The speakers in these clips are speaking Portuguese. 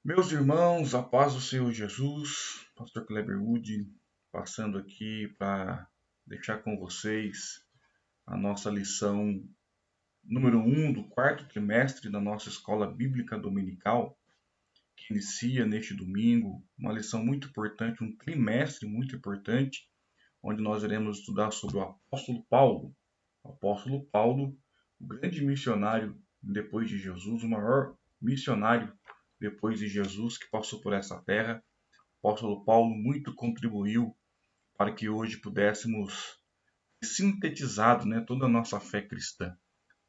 Meus irmãos, a paz do Senhor Jesus, Pastor Kleber Wood, passando aqui para deixar com vocês a nossa lição número 1 do quarto trimestre da nossa escola bíblica dominical, que inicia neste domingo, uma lição muito importante, um trimestre muito importante, onde nós iremos estudar sobre o apóstolo Paulo. O apóstolo Paulo, o grande missionário depois de Jesus, o maior missionário depois de Jesus que passou por essa terra. O apóstolo Paulo muito contribuiu para que hoje pudéssemos sintetizar, toda a nossa fé cristã.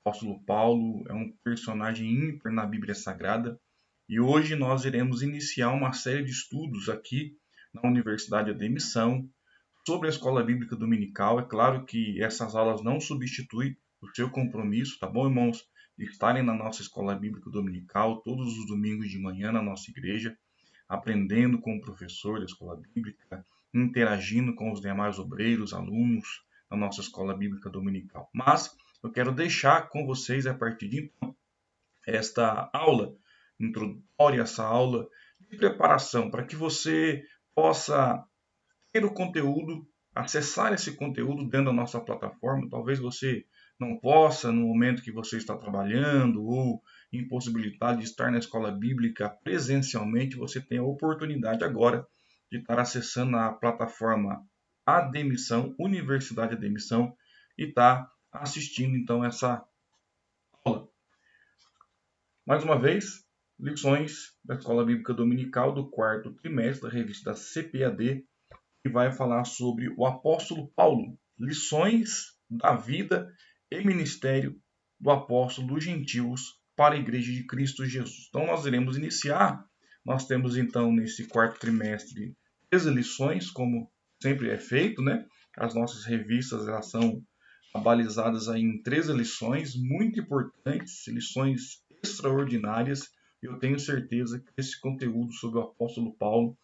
O apóstolo Paulo é um personagem ímpar na Bíblia Sagrada e hoje nós iremos iniciar uma série de estudos aqui na Universidade Admissão sobre a Escola Bíblica Dominical. É claro que essas aulas não substituem o seu compromisso, tá bom, irmãos? De estarem na nossa Escola Bíblica Dominical todos os domingos de manhã na nossa igreja, aprendendo com o professor da escola bíblica, interagindo com os demais obreiros, alunos da nossa escola bíblica dominical. Mas eu quero deixar com vocês, a partir de então, esta aula introdutória, essa aula de preparação, para que você possa ter o conteúdo, acessar esse conteúdo dentro da nossa plataforma. Talvez você não possa no momento que você está trabalhando ou impossibilidade de estar na escola bíblica presencialmente, você tem a oportunidade agora de estar acessando a plataforma Admissão, Universidade Admissão, e estar assistindo então essa aula. Mais uma vez, lições da Escola Bíblica Dominical do quarto trimestre da revista CPAD, que vai falar sobre o apóstolo Paulo, lições da vida e ministério do apóstolo dos gentios para a igreja de Cristo Jesus. Então nós iremos iniciar, nós temos então nesse quarto trimestre 13 lições, como sempre é feito, né? As nossas revistas elas são abalizadas aí em 13 lições muito importantes, lições extraordinárias. Eu tenho certeza que esse conteúdo sobre o apóstolo Paulo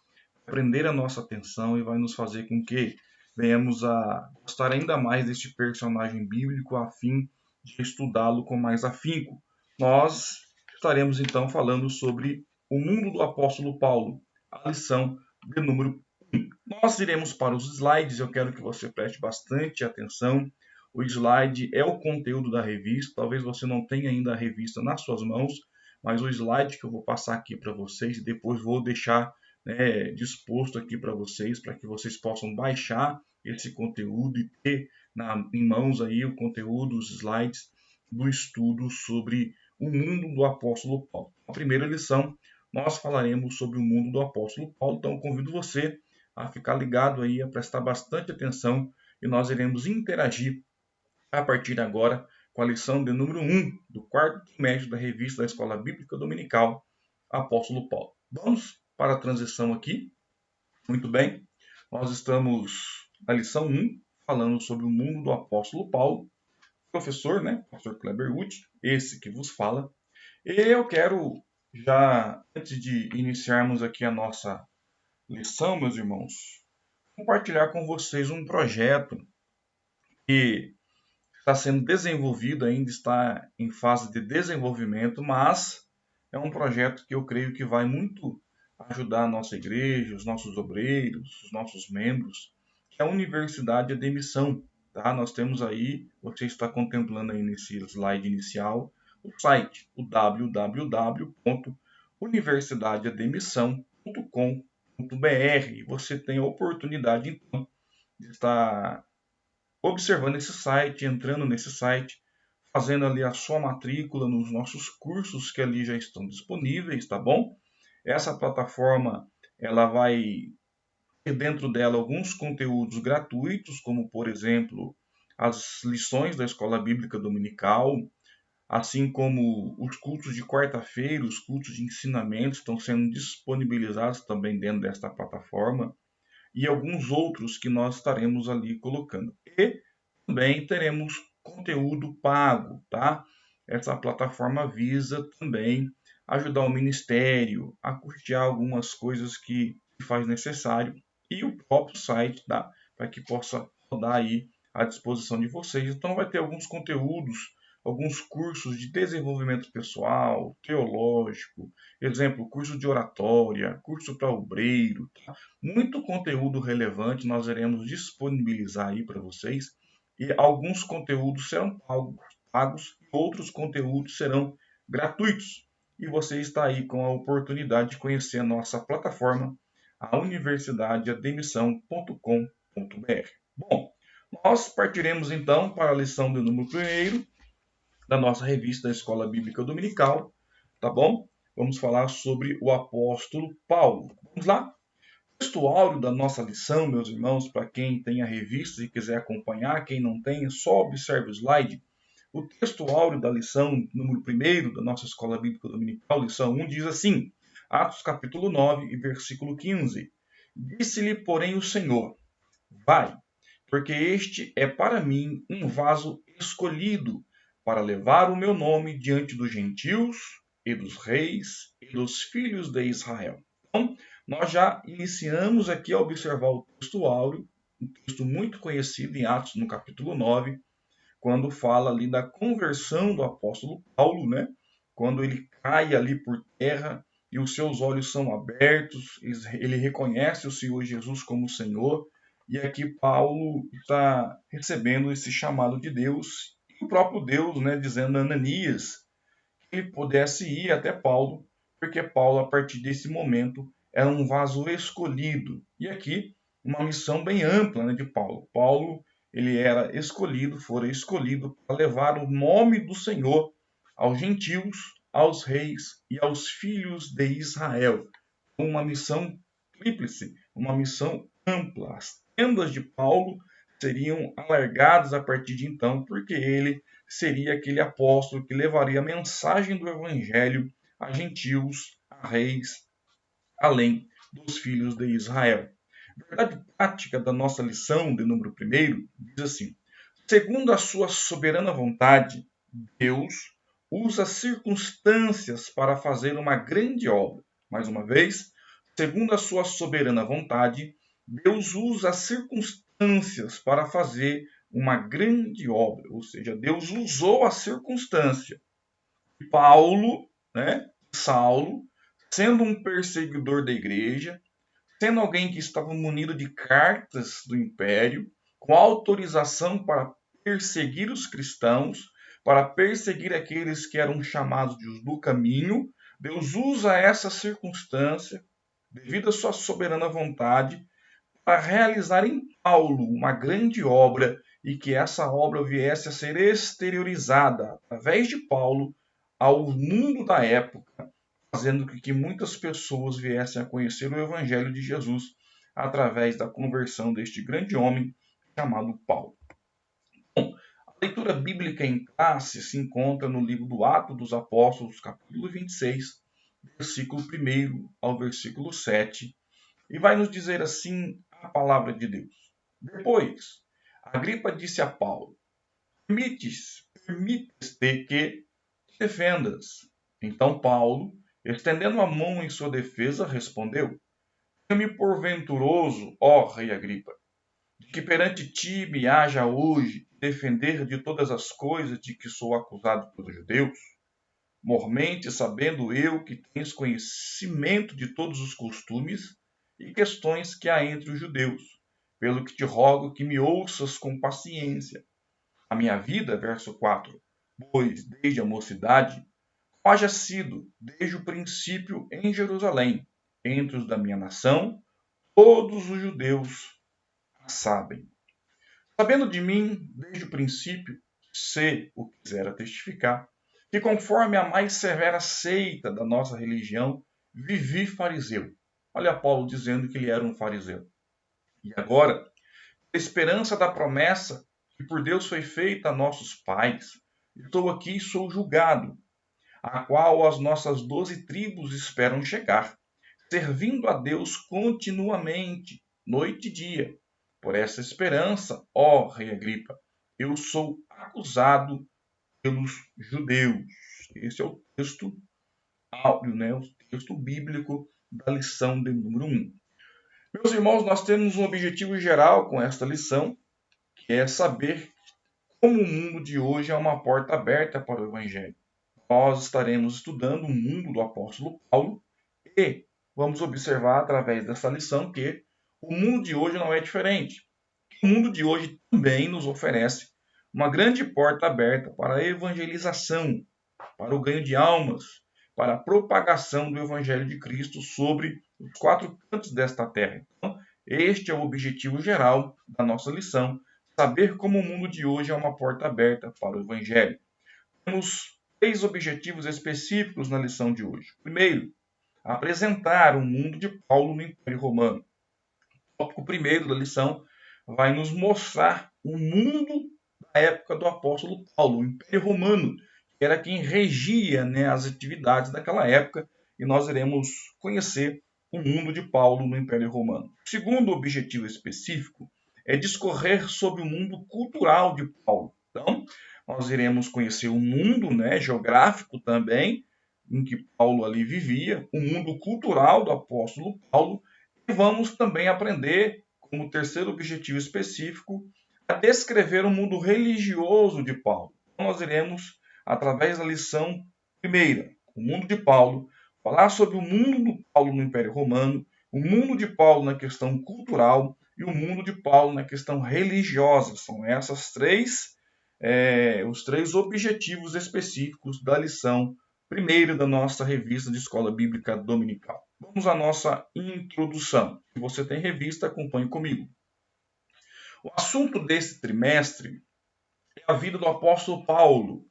prender a nossa atenção e vai nos fazer com que venhamos a gostar ainda mais deste personagem bíblico a fim de estudá-lo com mais afinco. Nós estaremos então falando sobre o mundo do apóstolo Paulo, a lição de número 1. Nós iremos para os slides, eu quero que você preste bastante atenção. O slide é o conteúdo da revista, talvez você não tenha ainda a revista nas suas mãos, mas o slide que eu vou passar aqui para vocês e depois vou deixar disposto aqui para que vocês possam baixar esse conteúdo e ter em mãos aí o conteúdo, os slides do estudo sobre o mundo do apóstolo Paulo. Na primeira lição, nós falaremos sobre o mundo do apóstolo Paulo, então convido você a ficar ligado aí, a prestar bastante atenção e nós iremos interagir a partir de agora com a lição de número 1 do quarto trimestre da revista da Escola Bíblica Dominical, Apóstolo Paulo. Vamos para a transição aqui. Muito bem. Nós estamos na lição 1, falando sobre o mundo do apóstolo Paulo. Professor, Pastor Kleber Wood, esse que vos fala. E eu quero, já antes de iniciarmos aqui a nossa lição, meus irmãos, compartilhar com vocês um projeto que está sendo desenvolvido, ainda está em fase de desenvolvimento, mas é um projeto que eu creio que vai muito ajudar a nossa igreja, os nossos obreiros, os nossos membros, que é a Universidade de Admissão. Tá? Nós temos aí, você está contemplando aí nesse slide inicial, o site, o www.universidadeadmissão.com.br. Você tem a oportunidade, então, de estar observando esse site, entrando nesse site, fazendo ali a sua matrícula nos nossos cursos que ali já estão disponíveis, tá bom? Essa plataforma, ela vai ter dentro dela alguns conteúdos gratuitos, como por exemplo, as lições da Escola Bíblica Dominical, assim como os cultos de quarta-feira, os cultos de ensinamento estão sendo disponibilizados também dentro desta plataforma e alguns outros que nós estaremos ali colocando. E também teremos conteúdo pago, tá? Essa plataforma visa também ajudar o ministério a custear algumas coisas que faz necessário e o próprio site, para que possa rodar aí à disposição de vocês. Então vai ter alguns conteúdos, alguns cursos de desenvolvimento pessoal, teológico, exemplo, curso de oratória, curso para obreiro, tá? Muito conteúdo relevante nós iremos disponibilizar aí para vocês e alguns conteúdos serão pagos e outros conteúdos serão gratuitos. E você está aí com a oportunidade de conhecer a nossa plataforma, a universidadeadmissão.com.br. Bom, nós partiremos então para a lição do número 1 da nossa revista da Escola Bíblica Dominical, tá bom? Vamos falar sobre o apóstolo Paulo. Vamos lá? O texto áureo da nossa lição, meus irmãos, para quem tem a revista e quiser acompanhar, quem não tem, só observe o slide. O texto áureo da lição número 1 da nossa Escola Bíblica Dominical, lição 1, diz assim, Atos capítulo 9 e versículo 15. Disse-lhe, porém, o Senhor, vai, porque este é para mim um vaso escolhido para levar o meu nome diante dos gentios e dos reis e dos filhos de Israel. Então, nós já iniciamos aqui a observar o texto áureo, um texto muito conhecido em Atos, no capítulo 9, quando fala ali da conversão do apóstolo Paulo, né? Quando ele cai ali por terra e os seus olhos são abertos, ele reconhece o Senhor Jesus como Senhor, e aqui Paulo está recebendo esse chamado de Deus, e o próprio Deus, né, dizendo a Ananias que ele pudesse ir até Paulo, porque Paulo, a partir desse momento, era um vaso escolhido. E aqui, uma missão bem ampla, né, de Paulo. Paulo, ele era escolhido, fora escolhido para levar o nome do Senhor aos gentios, aos reis e aos filhos de Israel. Uma missão tríplice, uma missão ampla. As tendas de Paulo seriam alargadas a partir de então, porque ele seria aquele apóstolo que levaria a mensagem do evangelho a gentios, a reis, além dos filhos de Israel. A verdade prática da nossa lição de número 1 diz assim: segundo a sua soberana vontade, Deus usa circunstâncias para fazer uma grande obra. Mais uma vez, segundo a sua soberana vontade, Deus usa circunstâncias para fazer uma grande obra, ou seja, Deus usou a circunstância. Paulo, né, Saulo, sendo um perseguidor da igreja, sendo alguém que estava munido de cartas do império, com autorização para perseguir os cristãos, para perseguir aqueles que eram chamados do caminho, Deus usa essa circunstância, devido à sua soberana vontade, para realizar em Paulo uma grande obra e que essa obra viesse a ser exteriorizada através de Paulo ao mundo da época, fazendo com que muitas pessoas viessem a conhecer o Evangelho de Jesus através da conversão deste grande homem chamado Paulo. Bom, a leitura bíblica em classe se encontra no livro do Atos dos Apóstolos, capítulo 26, versículo 1 ao versículo 7, e vai nos dizer assim a palavra de Deus. Depois, Agripa disse a Paulo, permites-te que te defendas. Então Paulo, estendendo a mão em sua defesa, respondeu, tenho-me por venturoso, ó rei Agripa, de que perante ti me haja hoje defender de todas as coisas de que sou acusado pelos judeus, mormente sabendo eu que tens conhecimento de todos os costumes e questões que há entre os judeus, pelo que te rogo que me ouças com paciência. A minha vida, verso 4, pois desde a mocidade, haja sido desde o princípio em Jerusalém, entre os da minha nação, todos os judeus a sabem. Sabendo de mim, desde o princípio, se o quisera testificar, que conforme a mais severa seita da nossa religião, vivi fariseu. Olha Paulo dizendo que ele era um fariseu. E agora, a esperança da promessa que por Deus foi feita a nossos pais, estou aqui e sou julgado, a qual as nossas 12 tribos esperam chegar, servindo a Deus continuamente, noite e dia. Por essa esperança, ó rei Agripa, eu sou acusado pelos judeus. Esse é o texto áureo, né? O texto bíblico da lição de número 1. Meus irmãos, nós temos um objetivo geral com esta lição, que é saber como o mundo de hoje é uma porta aberta para o Evangelho. Nós estaremos estudando o mundo do apóstolo Paulo e vamos observar através dessa lição que o mundo de hoje não é diferente. O mundo de hoje também nos oferece uma grande porta aberta para a evangelização, para o ganho de almas, para a propagação do Evangelho de Cristo sobre os quatro cantos desta terra. Então, este é o objetivo geral da nossa lição, saber como o mundo de hoje é uma porta aberta para o Evangelho. Temos 3 objetivos específicos na lição de hoje. Primeiro, apresentar o mundo de Paulo no Império Romano. O tópico primeiro da lição vai nos mostrar o mundo da época do apóstolo Paulo, o Império Romano, que era quem regia, as atividades daquela época, e nós iremos conhecer o mundo de Paulo no Império Romano. O segundo objetivo específico é discorrer sobre o mundo cultural de Paulo. Então, nós iremos conhecer o mundo, geográfico também, em que Paulo ali vivia, o mundo cultural do apóstolo Paulo, e vamos também aprender, como terceiro objetivo específico, a descrever o mundo religioso de Paulo. Então, nós iremos, através da lição primeira, o mundo de Paulo, falar sobre o mundo de Paulo no Império Romano, o mundo de Paulo na questão cultural e o mundo de Paulo na questão religiosa. São essas os três objetivos específicos da lição primeira da nossa revista de Escola Bíblica Dominical. Vamos à nossa introdução. Se você tem revista, acompanhe comigo. O assunto desse trimestre é a vida do apóstolo Paulo.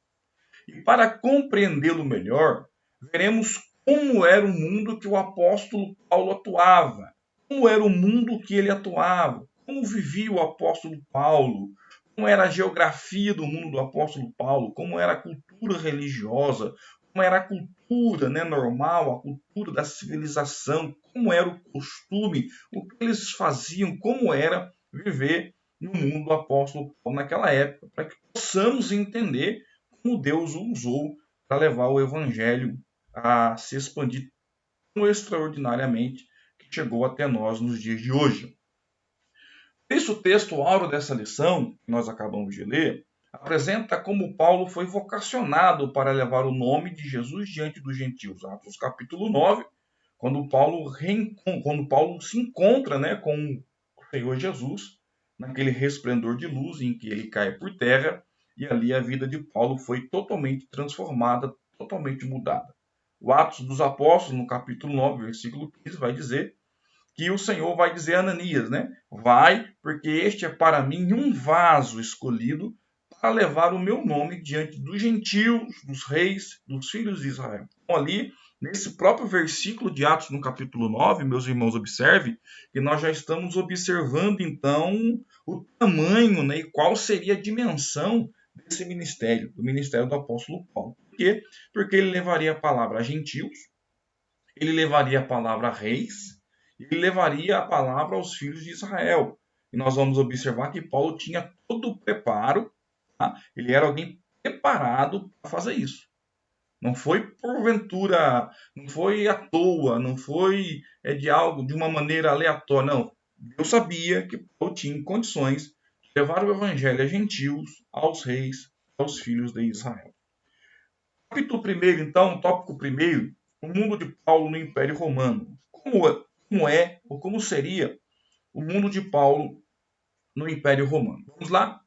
E para compreendê-lo melhor, veremos como era o mundo que o apóstolo Paulo atuava, como era o mundo que ele atuava, como vivia o apóstolo Paulo, como era a geografia do mundo do apóstolo Paulo, como era a cultura religiosa, como era a cultura normal, a cultura da civilização, como era o costume, o que eles faziam, como era viver no mundo do apóstolo Paulo naquela época, para que possamos entender como Deus o usou para levar o evangelho a se expandir tão extraordinariamente que chegou até nós nos dias de hoje. Por isso, o texto áureo dessa lição, que nós acabamos de ler, apresenta como Paulo foi vocacionado para levar o nome de Jesus diante dos gentios. Atos capítulo 9, quando Paulo se encontra com o Senhor Jesus, naquele resplendor de luz em que ele cai por terra, e ali a vida de Paulo foi totalmente transformada, totalmente mudada. O Atos dos Apóstolos, no capítulo 9, versículo 15, vai dizer que o Senhor vai dizer a Ananias, vai, porque este é para mim um vaso escolhido para levar o meu nome diante dos gentios, dos reis, dos filhos de Israel. Então, ali, nesse próprio versículo de Atos, no capítulo 9, meus irmãos, observe que nós já estamos observando, então, o tamanho e qual seria a dimensão desse ministério, do ministério do apóstolo Paulo. Por quê? Porque ele levaria a palavra a gentios, ele levaria a palavra a reis, ele levaria a palavra aos filhos de Israel. E nós vamos observar que Paulo tinha todo o preparo, ele era alguém preparado para fazer isso. Não foi porventura, não foi à toa, não foi de uma maneira aleatória, não. Deus sabia que Paulo tinha condições de levar o evangelho a gentios, aos reis, aos filhos de Israel. Capítulo 1, então, tópico 1, o mundo de Paulo no Império Romano. Como seria o mundo de Paulo no Império Romano? Vamos lá?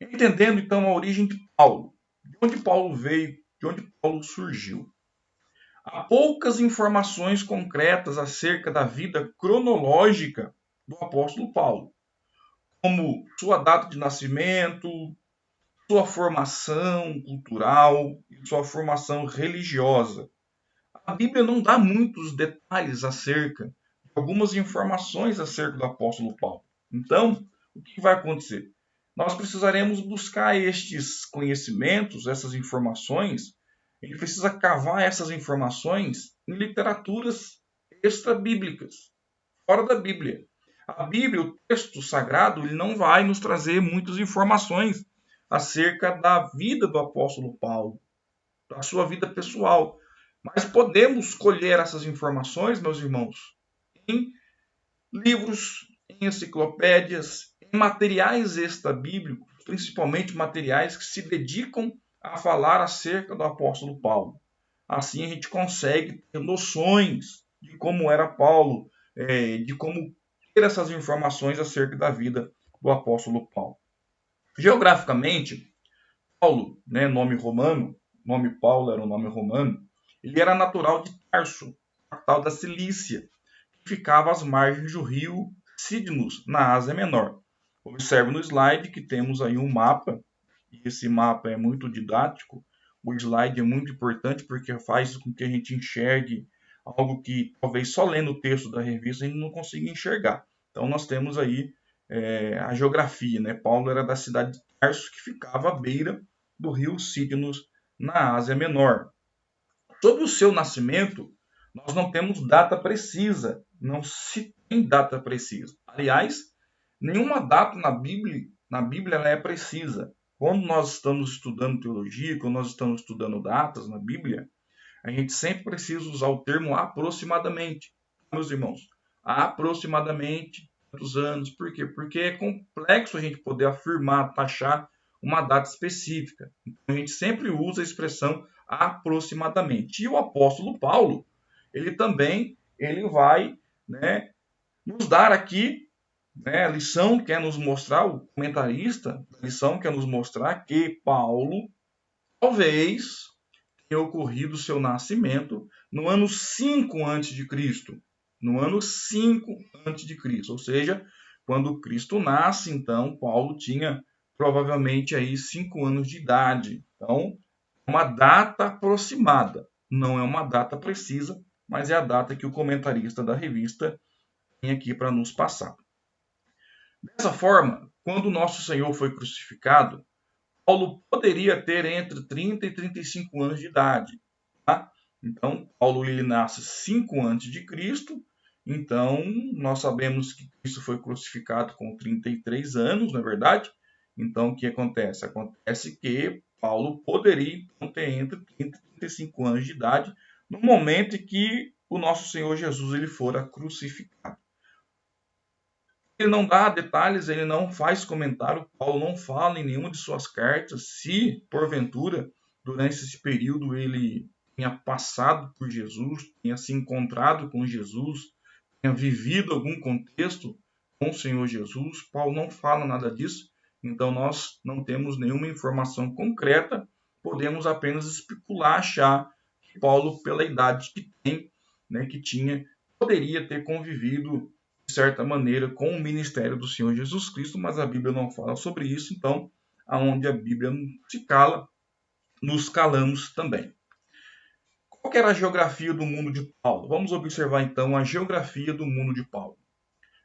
Entendendo, então, a origem de Paulo. De onde Paulo veio, de onde Paulo surgiu. Há poucas informações concretas acerca da vida cronológica do apóstolo Paulo, como sua data de nascimento, sua formação cultural e sua formação religiosa. A Bíblia não dá muitos detalhes acerca de algumas informações acerca do apóstolo Paulo. Então, o que vai acontecer? Nós precisaremos buscar estes conhecimentos, essas informações. A gente precisa cavar essas informações em literaturas extra-bíblicas, fora da Bíblia. A Bíblia, o texto sagrado, ele não vai nos trazer muitas informações acerca da vida do apóstolo Paulo, da sua vida pessoal. Mas podemos colher essas informações, meus irmãos, em livros, em enciclopédias, em materiais extra-bíblicos principalmente materiais, que se dedicam a falar acerca do apóstolo Paulo. Assim a gente consegue ter noções de como era Paulo, de como ter essas informações acerca da vida do apóstolo Paulo. Geograficamente, Paulo, né, nome romano, nome Paulo era um nome romano, ele era natural de Tarso, capital da Cilícia, que ficava às margens do rio Cydnus, na Ásia Menor. Observe no slide que temos aí um mapa, e esse mapa é muito didático. O slide é muito importante porque faz com que a gente enxergue algo que talvez só lendo o texto da revista a gente não consiga enxergar. Então nós temos aí a geografia, né? Paulo era da cidade de Tarso, que ficava à beira do rio Cydnus, na Ásia Menor. Sobre o seu nascimento, nós não temos data precisa, não se tem data precisa. Aliás, nenhuma data na Bíblia ela é precisa. Quando nós estamos estudando teologia, quando nós estamos estudando datas na Bíblia, a gente sempre precisa usar o termo aproximadamente. Meus irmãos, aproximadamente tantos anos. Por quê? Porque é complexo a gente poder afirmar, taxar uma data específica. Então, a gente sempre usa a expressão aproximadamente. E o apóstolo Paulo, ele vai, né, nos dar aqui, né, a lição quer nos mostrar, o comentarista, a lição quer nos mostrar que Paulo talvez tenha ocorrido o seu nascimento no ano 5 a.C. No ano 5 a.C. Ou seja, quando Cristo nasce, então, Paulo tinha provavelmente aí 5 anos de idade. Então, uma data aproximada. Não é uma data precisa, mas é a data que o comentarista da revista tem aqui para nos passar. Dessa forma, quando o nosso Senhor foi crucificado, Paulo poderia ter entre 30 e 35 anos de idade. Tá? Então, Paulo ele nasce 5 antes de Cristo. Então, nós sabemos que Cristo foi crucificado com 33 anos, não é verdade? Então, o que acontece? Acontece que Paulo poderia então, ter entre 30 e 35 anos de idade no momento em que o nosso Senhor Jesus ele fora crucificado. Ele não dá detalhes, ele não faz comentário, Paulo não fala em nenhuma de suas cartas se, porventura, durante esse período ele tenha passado por Jesus, tenha se encontrado com Jesus, tenha vivido algum contexto com o Senhor Jesus. Paulo não fala nada disso, então nós não temos nenhuma informação concreta, podemos apenas especular, achar que Paulo, pela idade que tem, né, que tinha, poderia ter convivido de certa maneira com o ministério do Senhor Jesus Cristo, mas a Bíblia não fala sobre isso, então, aonde a Bíblia se cala, nos calamos também. Qual era a geografia do mundo de Paulo? Vamos observar então a geografia do mundo de Paulo.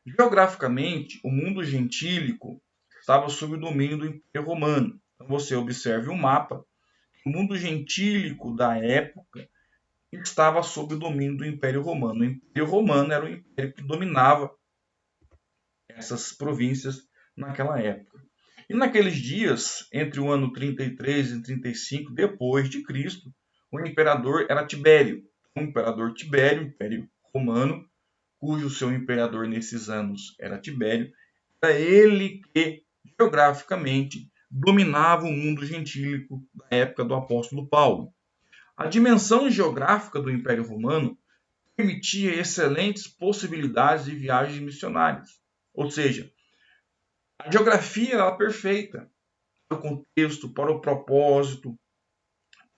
Geograficamente, o mundo gentílico estava sob o domínio do Império Romano. Então você observe o mapa. O mundo gentílico da época estava sob o domínio do Império Romano. O Império Romano era o império que dominava essas províncias naquela época. E naqueles dias, entre o ano 33 e 35 depois de Cristo, o imperador era Tibério. O imperador Tibério, Império Romano, cujo seu imperador nesses anos era Tibério, era ele que, geograficamente, dominava o mundo gentílico da época do apóstolo Paulo. A dimensão geográfica do Império Romano permitia excelentes possibilidades de viagens missionárias. Ou seja, a geografia era perfeita para o contexto, para o propósito,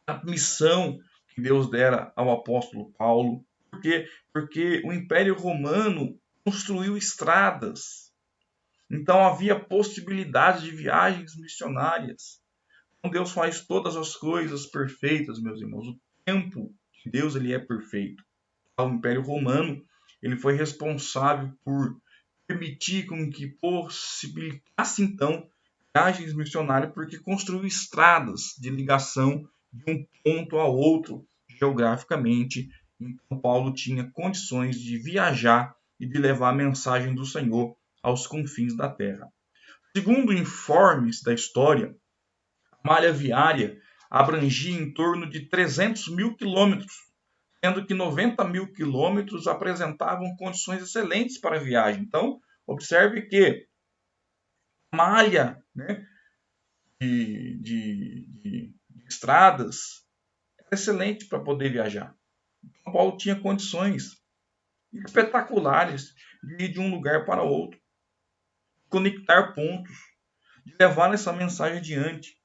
a missão que Deus dera ao apóstolo Paulo. Por quê? Porque o Império Romano construiu estradas. Então havia possibilidades de viagens missionárias. Então Deus faz todas as coisas perfeitas, meus irmãos. O tempo de Deus ele é perfeito. O Império Romano ele foi responsável por permitir com que possibilitasse então viagens missionárias, porque construiu estradas de ligação de um ponto a outro geograficamente. Então Paulo tinha condições de viajar e de levar a mensagem do Senhor aos confins da terra. Segundo informes da história, a malha viária abrangia em torno de 300 mil quilômetros, sendo que 90 mil quilômetros apresentavam condições excelentes para a viagem. Então, observe que a malha, né, de estradas era excelente para poder viajar. Então, Paulo tinha condições espetaculares de ir de um lugar para outro, conectar pontos, de levar essa mensagem adiante.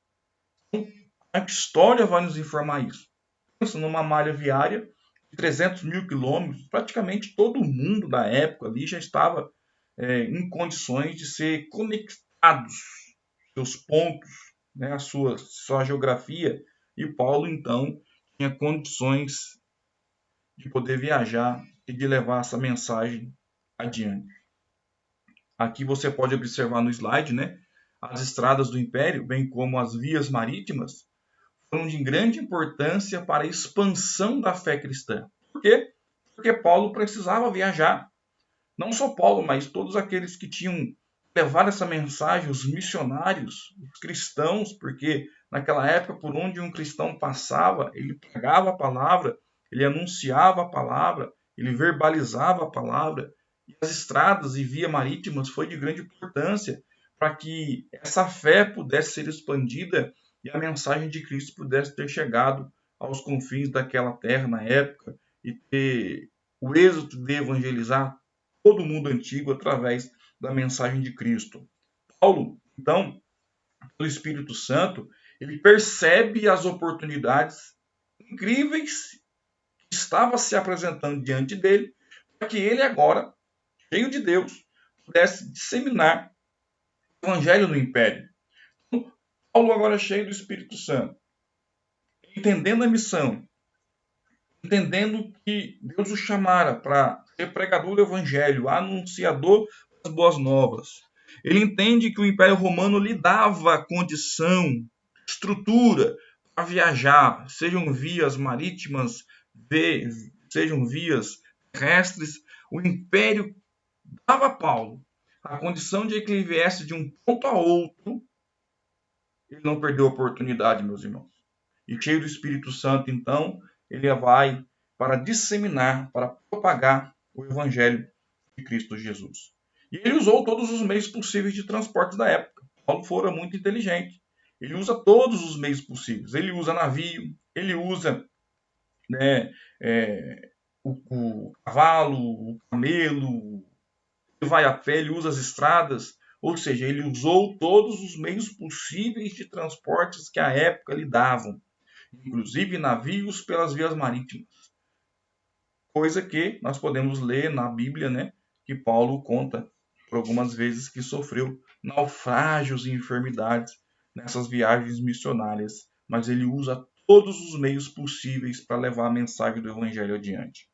Então, a história vai nos informar isso. Pensa numa malha viária de 300 mil quilômetros, praticamente todo mundo da época ali já estava em condições de ser conectados, seus pontos, né, a sua geografia, e Paulo, então, tinha condições de poder viajar e de levar essa mensagem adiante. Aqui você pode observar no slide, né, as estradas do Império, bem como as vias marítimas, foram de grande importância para a expansão da fé cristã. Por quê? Porque Paulo precisava viajar. Não só Paulo, mas todos aqueles que tinham levado essa mensagem, os missionários, os cristãos, porque naquela época, por onde um cristão passava, ele pregava a palavra, ele anunciava a palavra, ele verbalizava a palavra. E as estradas e vias marítimas foi de grande importância para que essa fé pudesse ser expandida e a mensagem de Cristo pudesse ter chegado aos confins daquela terra na época e ter o êxito de evangelizar todo o mundo antigo através da mensagem de Cristo. Paulo, então, pelo Espírito Santo, ele percebe as oportunidades incríveis que estavam se apresentando diante dele, para que ele agora, cheio de Deus, pudesse disseminar o evangelho no império. Então, Paulo agora cheio do Espírito Santo, entendendo a missão, entendendo que Deus o chamara para ser pregador do evangelho, anunciador das boas novas. Ele entende que o Império Romano lhe dava condição, estrutura para viajar, sejam vias marítimas, sejam vias terrestres. O Império dava a Paulo a condição de que ele viesse de um ponto a outro. Ele não perdeu a oportunidade, meus irmãos. E cheio do Espírito Santo, então, ele vai para disseminar, para propagar o Evangelho de Cristo Jesus. E ele usou todos os meios possíveis de transporte da época. Paulo fora muito inteligente. Ele usa todos os meios possíveis. Ele usa navio, ele usa né, o cavalo, o camelo, ele vai a pé, ele usa as estradas. Ou seja, ele usou todos os meios possíveis de transportes que a época lhe davam, inclusive navios pelas vias marítimas. Coisa que nós podemos ler na Bíblia, né, que Paulo conta por algumas vezes que sofreu naufrágios e enfermidades nessas viagens missionárias, mas ele usa todos os meios possíveis para levar a mensagem do Evangelho adiante.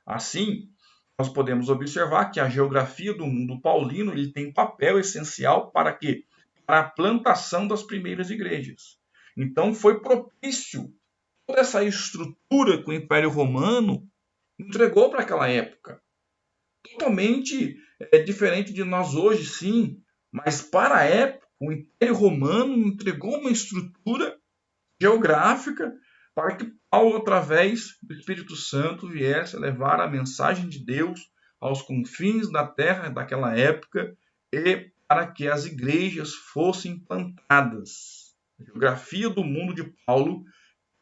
Assim, nós podemos observar que a geografia do mundo paulino ele tem papel essencial para quê? Para a plantação das primeiras igrejas. Então, foi propício toda essa estrutura que o Império Romano entregou para aquela época. Totalmente diferente de nós hoje, sim, mas para a época, o Império Romano entregou uma estrutura geográfica para que Paulo, através do Espírito Santo, viesse a levar a mensagem de Deus aos confins da terra daquela época e para que as igrejas fossem plantadas. A geografia do mundo de Paulo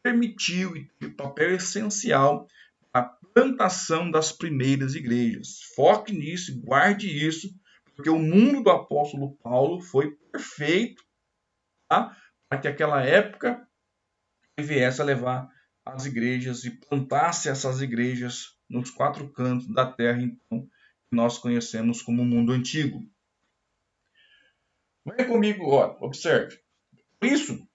permitiu e teve papel essencial a plantação das primeiras igrejas. Foque nisso, guarde isso, porque o mundo do apóstolo Paulo foi perfeito, tá? Para que aquela época ele viesse a levar as igrejas e plantasse essas igrejas nos quatro cantos da terra, então, que nós conhecemos como o mundo antigo. Venha comigo, ó, observe. Por isso,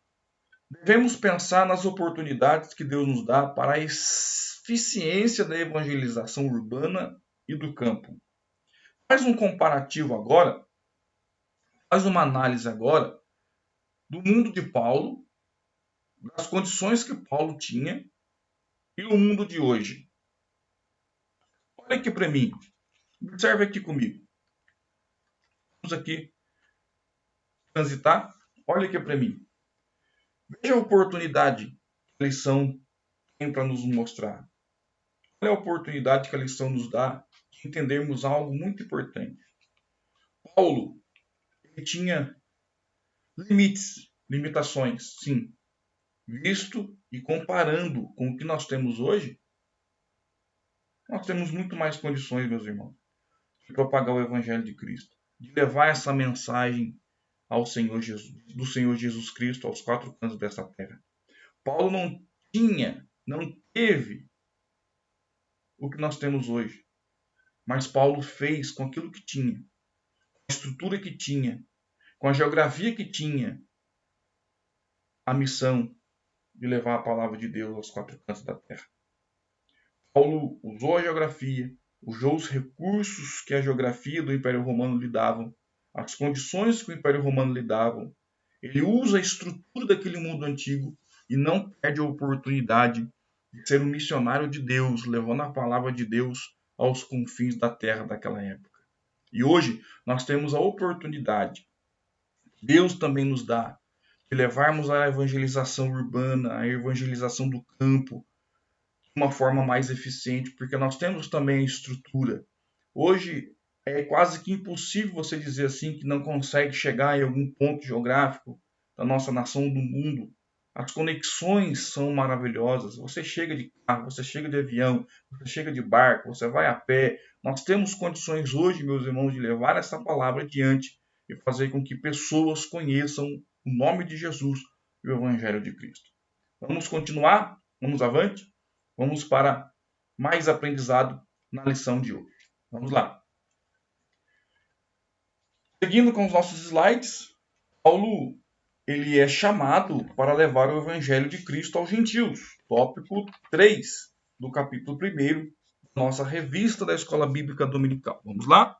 devemos pensar nas oportunidades que Deus nos dá para a eficiência da evangelização urbana e do campo. Faz um comparativo agora, faz uma análise agora do mundo de Paulo, das condições que Paulo tinha e o mundo de hoje. Olha aqui para mim, observe aqui comigo. Vamos aqui transitar, olha aqui para mim. Veja a oportunidade que a lição tem para nos mostrar. Olha a oportunidade que a lição nos dá de entendermos algo muito importante. Paulo ele tinha limites. limitações, sim. Visto e comparando com o que nós temos hoje, nós temos muito mais condições, meus irmãos, de propagar o Evangelho de Cristo, de levar essa mensagem ao Senhor Jesus, do Senhor Jesus Cristo aos quatro cantos dessa terra. Paulo não teve o que nós temos hoje, mas Paulo fez com aquilo que tinha, com a estrutura que tinha, com a geografia que tinha, a missão de levar a palavra de Deus aos quatro cantos da terra. Paulo usou a geografia, usou os recursos que a geografia do Império Romano lhe davam, as condições que o Império Romano lhe davam. Ele usa a estrutura daquele mundo antigo e não perde a oportunidade de ser um missionário de Deus, levando a palavra de Deus aos confins da terra daquela época. E hoje nós temos a oportunidade, Deus também nos dá, de levarmos a evangelização urbana, a evangelização do campo, de uma forma mais eficiente, porque nós temos também a estrutura. Hoje é quase que impossível você dizer assim que não consegue chegar em algum ponto geográfico da nossa nação, do mundo. As conexões são maravilhosas. Você chega de carro, você chega de avião, você chega de barco, você vai a pé. Nós temos condições hoje, meus irmãos, de levar essa palavra adiante e fazer com que pessoas conheçam o nome de Jesus e o Evangelho de Cristo. Vamos continuar? Vamos avante? Vamos para mais aprendizado na lição de hoje. Vamos lá. Seguindo com os nossos slides, Paulo ele é chamado para levar o Evangelho de Cristo aos gentios. Tópico 3 do capítulo 1 da nossa revista da Escola Bíblica Dominical. Vamos lá?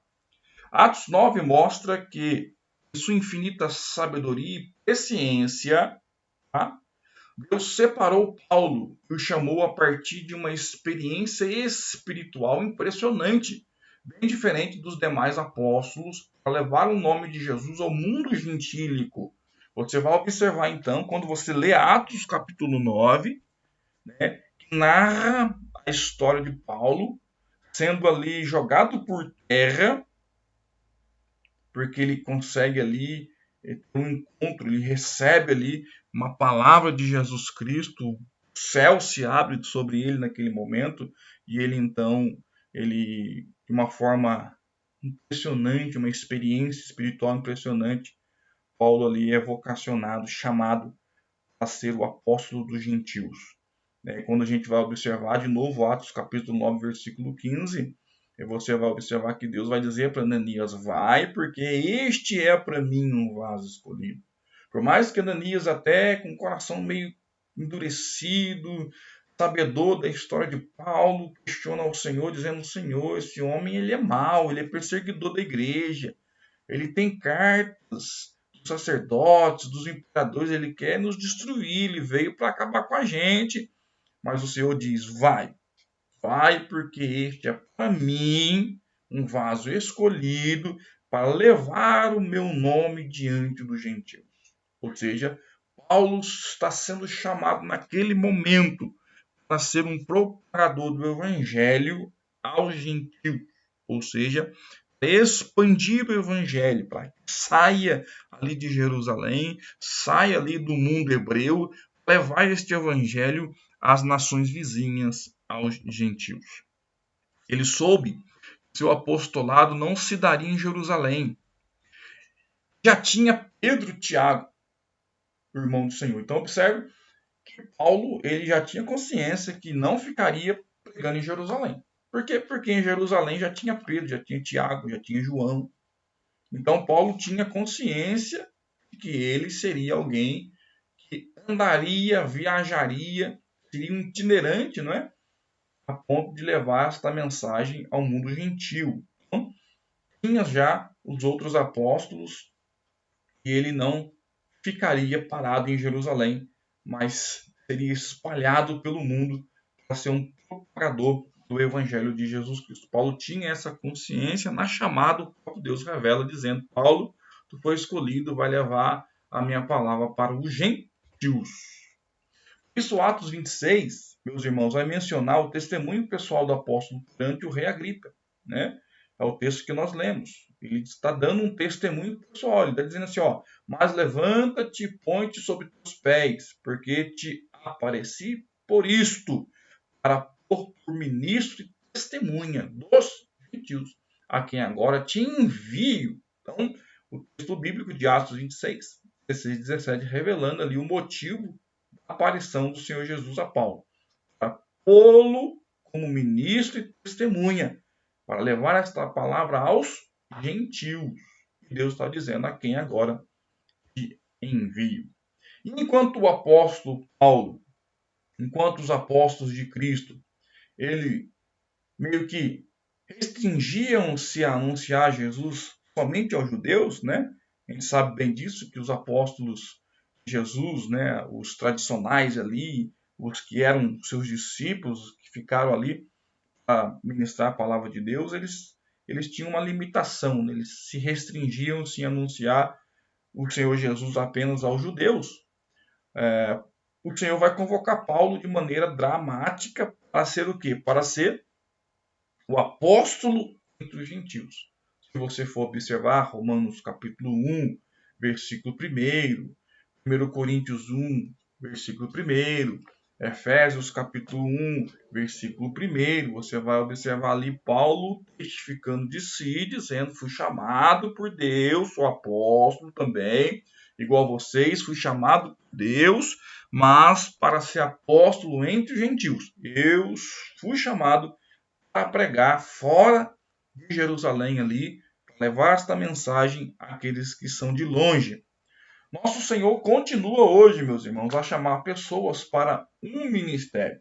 Atos 9 mostra que, em sua infinita sabedoria e presciência, tá? Deus separou Paulo e o chamou a partir de uma experiência espiritual impressionante, bem diferente dos demais apóstolos, para levar o nome de Jesus ao mundo gentílico. Você vai observar então, quando você lê Atos capítulo 9, né, que narra a história de Paulo sendo ali jogado por terra, porque ele consegue ali ter um encontro, ele recebe ali uma palavra de Jesus Cristo, o céu se abre sobre ele naquele momento, e ele então, de uma forma impressionante, uma experiência espiritual impressionante, Paulo ali é vocacionado, chamado a ser o apóstolo dos gentios. Quando a gente vai observar de novo Atos capítulo 9, versículo 15, você vai observar que Deus vai dizer para Ananias, vai, porque este é para mim um vaso escolhido. Por mais que Ananias até com o coração meio endurecido, sabedor da história de Paulo, questiona ao Senhor, dizendo, Senhor, esse homem ele é mau, ele é perseguidor da igreja, ele tem cartas dos sacerdotes, dos imperadores, ele quer nos destruir, ele veio para acabar com a gente. Mas o Senhor diz, vai, porque este é para mim um vaso escolhido para levar o meu nome diante dos gentios. Ou seja, Paulo está sendo chamado naquele momento para ser um propagador do evangelho aos gentios. Ou seja, expandir o evangelho, para que saia ali de Jerusalém, saia ali do mundo hebreu, levar este evangelho às nações vizinhas, aos gentios. Ele soube que seu apostolado não se daria em Jerusalém. Já tinha Pedro e Tiago, o irmão do Senhor. Então observe que Paulo ele já tinha consciência que não ficaria pregando em Jerusalém. Por quê? Porque em Jerusalém já tinha Pedro, já tinha Tiago, já tinha João. Então Paulo tinha consciência de que ele seria alguém que andaria, viajaria, seria um itinerante, não é? A ponto de levar esta mensagem ao mundo gentil. Então, tinha já os outros apóstolos e ele não ficaria parado em Jerusalém, mas seria espalhado pelo mundo para ser um propagador do Evangelho de Jesus Cristo. Paulo tinha essa consciência na chamada, o próprio Deus revela, dizendo, Paulo, tu foi escolhido, vai levar a minha palavra para os gentios. Isso, Atos 26, meus irmãos, vai mencionar o testemunho pessoal do apóstolo perante o rei Agripa, né? É o texto que nós lemos. Ele está dando um testemunho pessoal. Ele está dizendo assim, mas levanta-te e põe-te sobre teus pés, porque te apareci por isto, para pôr por ministro e testemunha dos gentios, a quem agora te envio. Então, o texto bíblico de Atos 26, 16 e 17, revelando ali o motivo da aparição do Senhor Jesus a Paulo, para pô-lo como ministro e testemunha, para levar esta palavra aos gentios. E Deus está dizendo a quem agora te envio. E enquanto o apóstolo Paulo, enquanto os apóstolos de Cristo, ele meio que restringiam-se a anunciar Jesus somente aos judeus, né? A gente sabe bem disso, que os apóstolos de Jesus, né, os tradicionais ali, os que eram seus discípulos, que ficaram ali para ministrar a palavra de Deus, eles tinham uma limitação, né? Eles se restringiam-se a anunciar o Senhor Jesus apenas aos judeus. O Senhor vai convocar Paulo de maneira dramática para ser o quê? Para ser o apóstolo entre os gentios. Se você for observar Romanos capítulo 1, versículo 1, 1 Coríntios 1, versículo 1, Efésios capítulo 1, versículo 1, você vai observar ali Paulo testificando de si, dizendo, fui chamado por Deus, sou apóstolo também, igual a vocês, fui chamado por Deus, mas para ser apóstolo entre os gentios. Eu fui chamado para pregar fora de Jerusalém ali, para levar esta mensagem àqueles que são de longe. Nosso Senhor continua hoje, meus irmãos, a chamar pessoas para um ministério.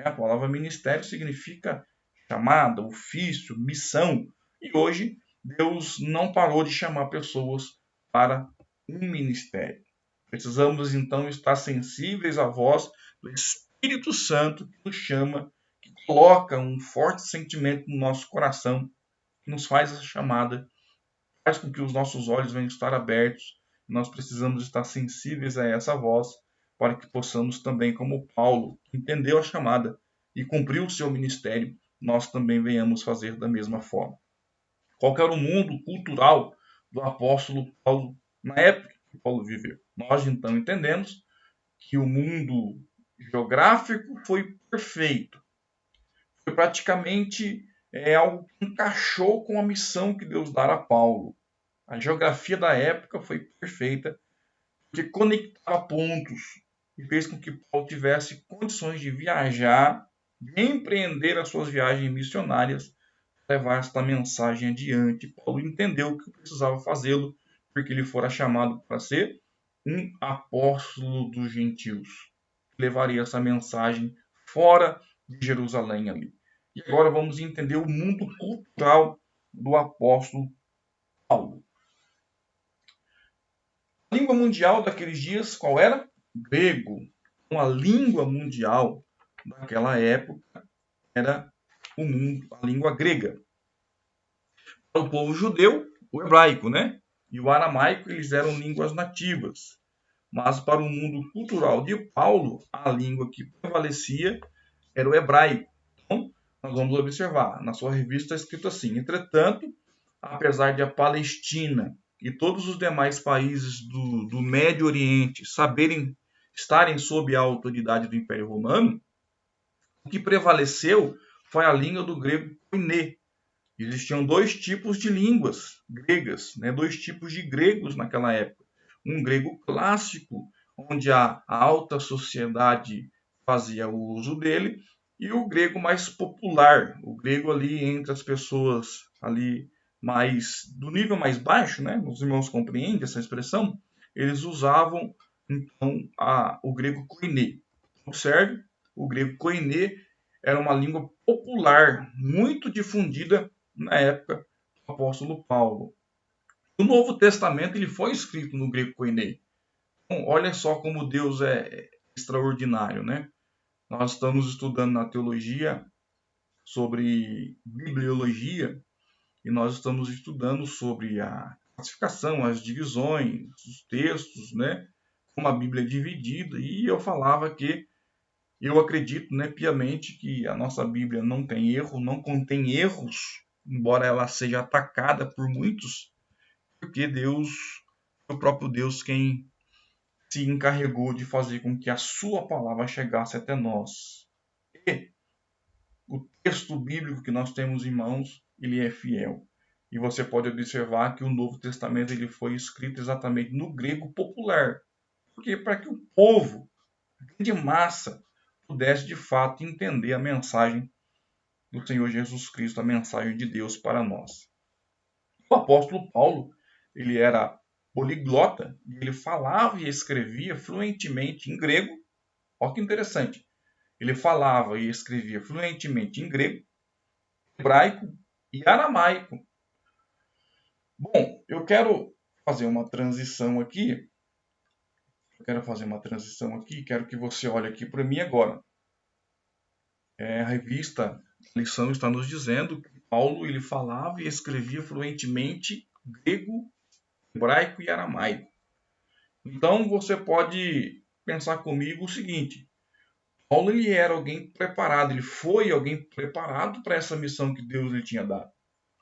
A palavra ministério significa chamada, ofício, missão. E hoje Deus não parou de chamar pessoas para um ministério. Precisamos então estar sensíveis à voz do Espírito Santo que nos chama, que coloca um forte sentimento no nosso coração, que nos faz essa chamada, faz com que os nossos olhos venham estar abertos. Nós precisamos estar sensíveis a essa voz para que possamos também, como Paulo, que entendeu a chamada e cumpriu o seu ministério, nós também venhamos fazer da mesma forma. Qual era o mundo cultural do apóstolo Paulo na época que Paulo viveu? Nós então entendemos que o mundo geográfico foi perfeito. Foi praticamente algo que encaixou com a missão que Deus dara a Paulo. A geografia da época foi perfeita, porque conectava pontos e fez com que Paulo tivesse condições de viajar, de empreender as suas viagens missionárias, levar esta mensagem adiante. Paulo entendeu que precisava fazê-lo, porque ele fora chamado para ser um apóstolo dos gentios. Levaria essa mensagem fora de Jerusalém ali. E agora vamos entender o mundo cultural do apóstolo Paulo. A língua mundial daqueles dias, qual era? Grego. Então, a língua mundial daquela época era a língua grega. Para o povo judeu, o hebraico, né? E o aramaico, eles eram línguas nativas. Mas para o mundo cultural de Paulo, a língua que prevalecia era o hebraico. Então, nós vamos observar, na sua revista está escrito assim: entretanto, apesar de a Palestina e todos os demais países do Médio Oriente estarem sob a autoridade do Império Romano, o que prevaleceu foi a língua do grego koiné. Existiam dois tipos de línguas gregas, né? Dois tipos de gregos naquela época. Um grego clássico, onde a alta sociedade fazia o uso dele, e o grego mais popular, o grego ali entre as pessoas ali do nível mais baixo, né? Os irmãos compreendem essa expressão, eles usavam então o grego koiné. Observe, o grego koiné era uma língua popular, muito difundida na época do apóstolo Paulo. O Novo Testamento ele foi escrito no grego koiné. Então, olha só como Deus é extraordinário, né? Nós estamos estudando na teologia sobre bibliologia e nós estamos estudando sobre a classificação, as divisões, os textos, né? Como a Bíblia é dividida. E eu falava que eu acredito, né, piamente que a nossa Bíblia não tem erro, não contém erros embora ela seja atacada por muitos, porque Deus, o próprio Deus, quem se encarregou de fazer com que a sua palavra chegasse até nós. E o texto bíblico que nós temos em mãos, ele é fiel. E você pode observar que o Novo Testamento ele foi escrito exatamente no grego popular. Porque para que o povo, a grande massa, pudesse de fato entender a mensagem do Senhor Jesus Cristo, a mensagem de Deus para nós. O apóstolo Paulo, ele era poliglota, e ele falava e escrevia fluentemente em grego. Olha que interessante. Ele falava e escrevia fluentemente em grego, hebraico e aramaico. Bom, eu quero fazer uma transição aqui. Quero que você olhe aqui para mim agora. A revista Lição está nos dizendo que Paulo ele falava e escrevia fluentemente grego, hebraico e aramaico. Então você pode pensar comigo o seguinte: Paulo ele era alguém preparado, ele foi alguém preparado para essa missão que Deus lhe tinha dado.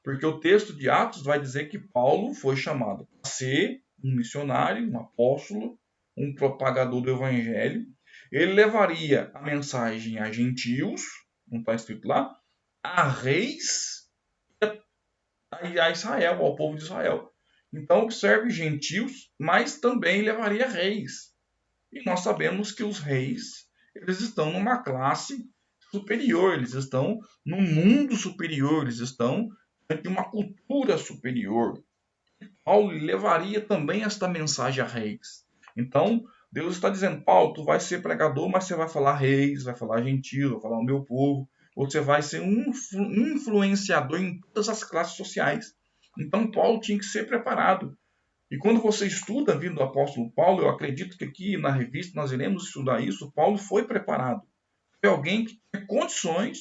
Porque o texto de Atos vai dizer que Paulo foi chamado para ser um missionário, um apóstolo, um propagador do evangelho. Ele levaria a mensagem a gentios, não está escrito lá, a reis e a Israel, ao povo de Israel. Então, observe gentios, mas também levaria reis. E nós sabemos que os reis, eles estão numa classe superior, eles estão num mundo superior, eles estão de uma cultura superior. Paulo levaria também esta mensagem a reis. Então, Deus está dizendo, Paulo, tu vai ser pregador, mas você vai falar reis, vai falar gentil, vai falar o meu povo. Você vai ser um influenciador em todas as classes sociais. Então, Paulo tinha que ser preparado. E quando você estuda a vida do apóstolo Paulo, eu acredito que aqui na revista nós iremos estudar isso, Paulo foi preparado. Foi alguém que tinha condições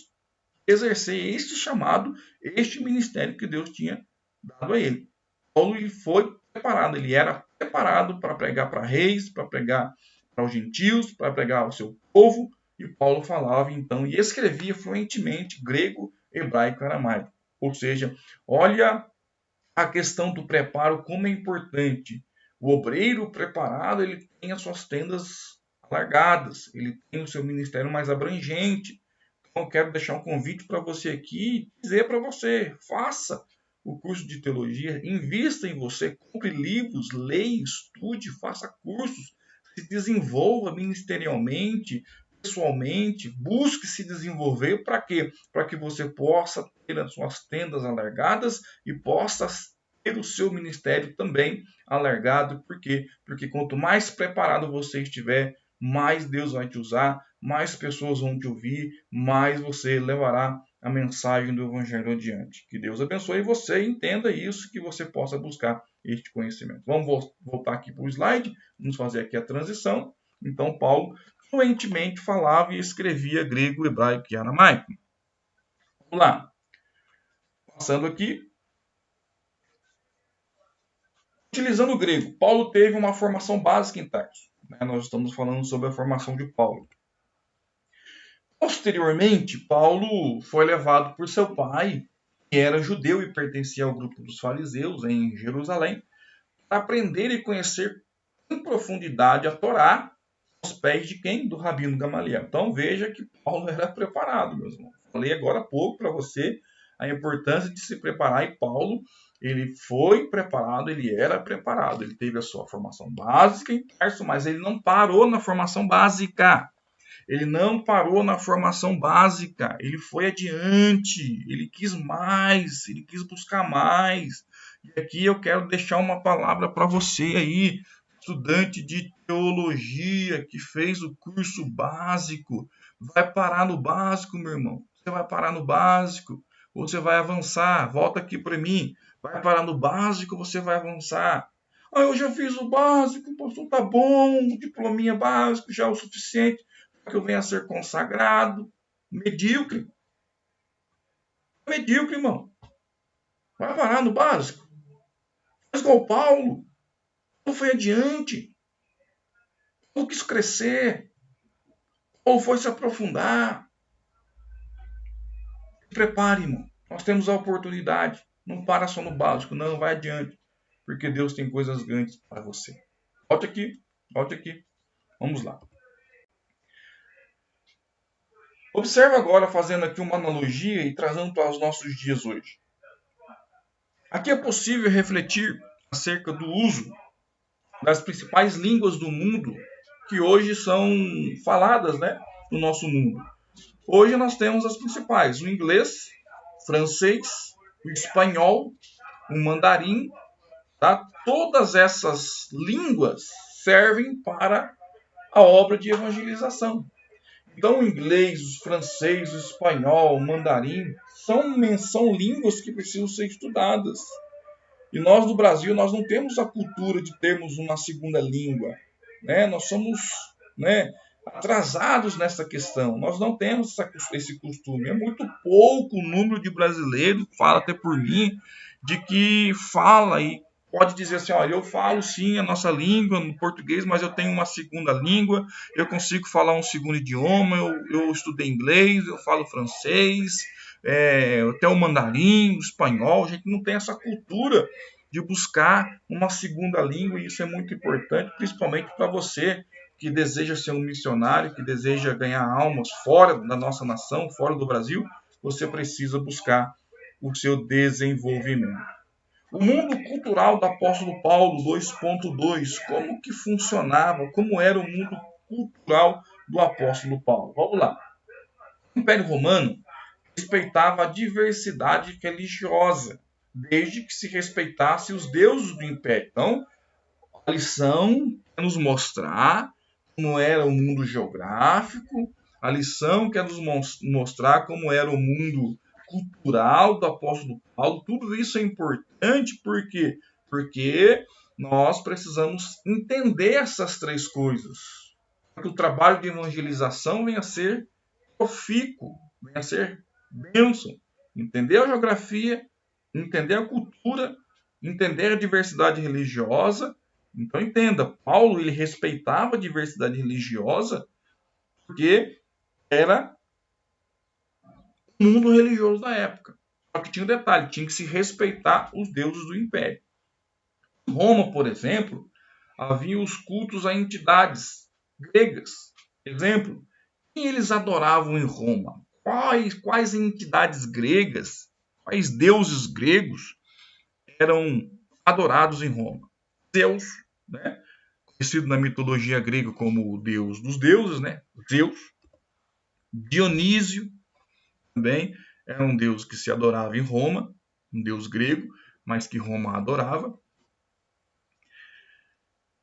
de exercer este chamado, este ministério que Deus tinha dado a ele. Paulo ele foi preparado, ele era preparado para pregar para reis, para pregar para os gentios, para pregar ao seu povo, e Paulo falava então e escrevia fluentemente grego, hebraico e aramaico. Ou seja, olha a questão do preparo como é importante. O obreiro preparado, ele tem as suas tendas alargadas, ele tem o seu ministério mais abrangente. Então, eu quero deixar um convite para você aqui e dizer para você, faça o curso de teologia, invista em você, compre livros, leia, estude, faça cursos, se desenvolva ministerialmente, pessoalmente, busque se desenvolver para quê? Para que você possa ter as suas tendas alargadas e possa ter o seu ministério também alargado. Por quê? Porque quanto mais preparado você estiver, mais Deus vai te usar, mais pessoas vão te ouvir, mais você levará a mensagem do Evangelho adiante. Que Deus abençoe você e entenda isso, que você possa buscar este conhecimento. Vamos voltar aqui para o slide, vamos fazer aqui a transição. Então, Paulo fluentemente falava e escrevia grego, hebraico e aramaico. Vamos lá. Passando aqui. Utilizando o grego, Paulo teve uma formação básica em Tarso. Nós estamos falando sobre a formação de Paulo. Posteriormente, Paulo foi levado por seu pai, que era judeu e pertencia ao grupo dos fariseus em Jerusalém, para aprender e conhecer em profundidade a Torá aos pés de quem? Do Rabino Gamaliel. Então veja que Paulo era preparado, meus irmãos. Falei agora há pouco para você a importância de se preparar, e Paulo ele foi preparado, ele era preparado, ele teve a sua formação básica em Tarso, mas ele não parou na formação básica. Ele não parou na formação básica, ele foi adiante, ele quis mais, ele quis buscar mais. E aqui eu quero deixar uma palavra para você aí, estudante de teologia que fez o curso básico. Vai parar no básico, meu irmão. Você vai parar no básico, ou você vai avançar. Volta aqui para mim. Vai parar no básico, você vai avançar. Ah, eu já fiz o básico, pastor, tá bom, diplominha básico já é o suficiente que eu venha a ser consagrado. Medíocre. Medíocre, irmão. Vai parar no básico. Faz igual Paulo. Paulo foi adiante. Paulo quis crescer. Paulo foi se aprofundar. Se prepare, irmão. Nós temos a oportunidade. Não para só no básico, não, vai adiante. Porque Deus tem coisas grandes para você. Volte aqui, volte aqui. Vamos lá. Observe agora, fazendo aqui uma analogia e trazendo para os nossos dias hoje. Aqui é possível refletir acerca do uso das principais línguas do mundo que hoje são faladas, né, no nosso mundo. Hoje nós temos as principais: o inglês, o francês, o espanhol, o mandarim. Tá? Todas essas línguas servem para a obra de evangelização. Então, o inglês, o francês, o espanhol, o mandarim são línguas que precisam ser estudadas. E nós do Brasil, nós não temos a cultura de termos uma segunda língua. Né? Nós somos, né, atrasados nessa questão. Nós não temos esse costume. É muito pouco o número de brasileiros, fala até por mim, de que fala e pode dizer assim, olha, eu falo sim a nossa língua, no português, mas eu tenho uma segunda língua, eu consigo falar um segundo idioma, eu estudei inglês, eu falo francês, até o mandarim, o espanhol. A gente não tem essa cultura de buscar uma segunda língua, e isso é muito importante, principalmente para você que deseja ser um missionário, que deseja ganhar almas fora da nossa nação, fora do Brasil. Você precisa buscar o seu desenvolvimento. O mundo cultural do apóstolo Paulo 2.2, como que funcionava, como era o mundo cultural do apóstolo Paulo? Vamos lá. O Império Romano respeitava a diversidade religiosa, desde que se respeitasse os deuses do Império. Então, a lição é nos mostrar como era o mundo geográfico, a lição quer nos mostrar como era o mundo cultural do apóstolo Paulo. Tudo isso é importante porque nós precisamos entender essas três coisas, para que o trabalho de evangelização venha a ser profícuo, venha a ser bênção. Entender a geografia, entender a cultura, entender a diversidade religiosa. Então entenda, Paulo ele respeitava a diversidade religiosa porque era o mundo religioso da época. Só que tinha um detalhe, tinha que se respeitar os deuses do império. Em Roma, por exemplo, havia os cultos a entidades gregas. Exemplo, quem eles adoravam em Roma? Quais entidades gregas, quais deuses gregos eram adorados em Roma? Zeus, né? Conhecido na mitologia grega como o deus dos deuses, né? Zeus. Dionísio também era um deus que se adorava em Roma, um deus grego, mas que Roma adorava.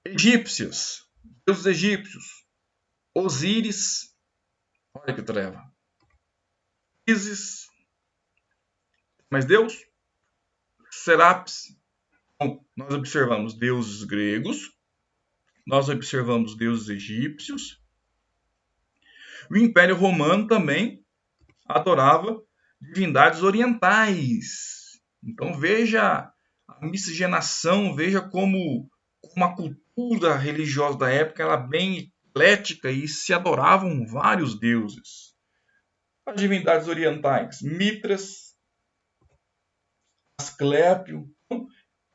Egípcios, deuses egípcios. Osíris, olha que treva. Ísis, mas Deus? Serapis. Então, nós observamos deuses gregos, nós observamos deuses egípcios. O Império Romano também adorava divindades orientais. Então veja a miscigenação, veja como a cultura religiosa da época era bem eclética e se adoravam vários deuses. As divindades orientais, Mitras, Asclépio.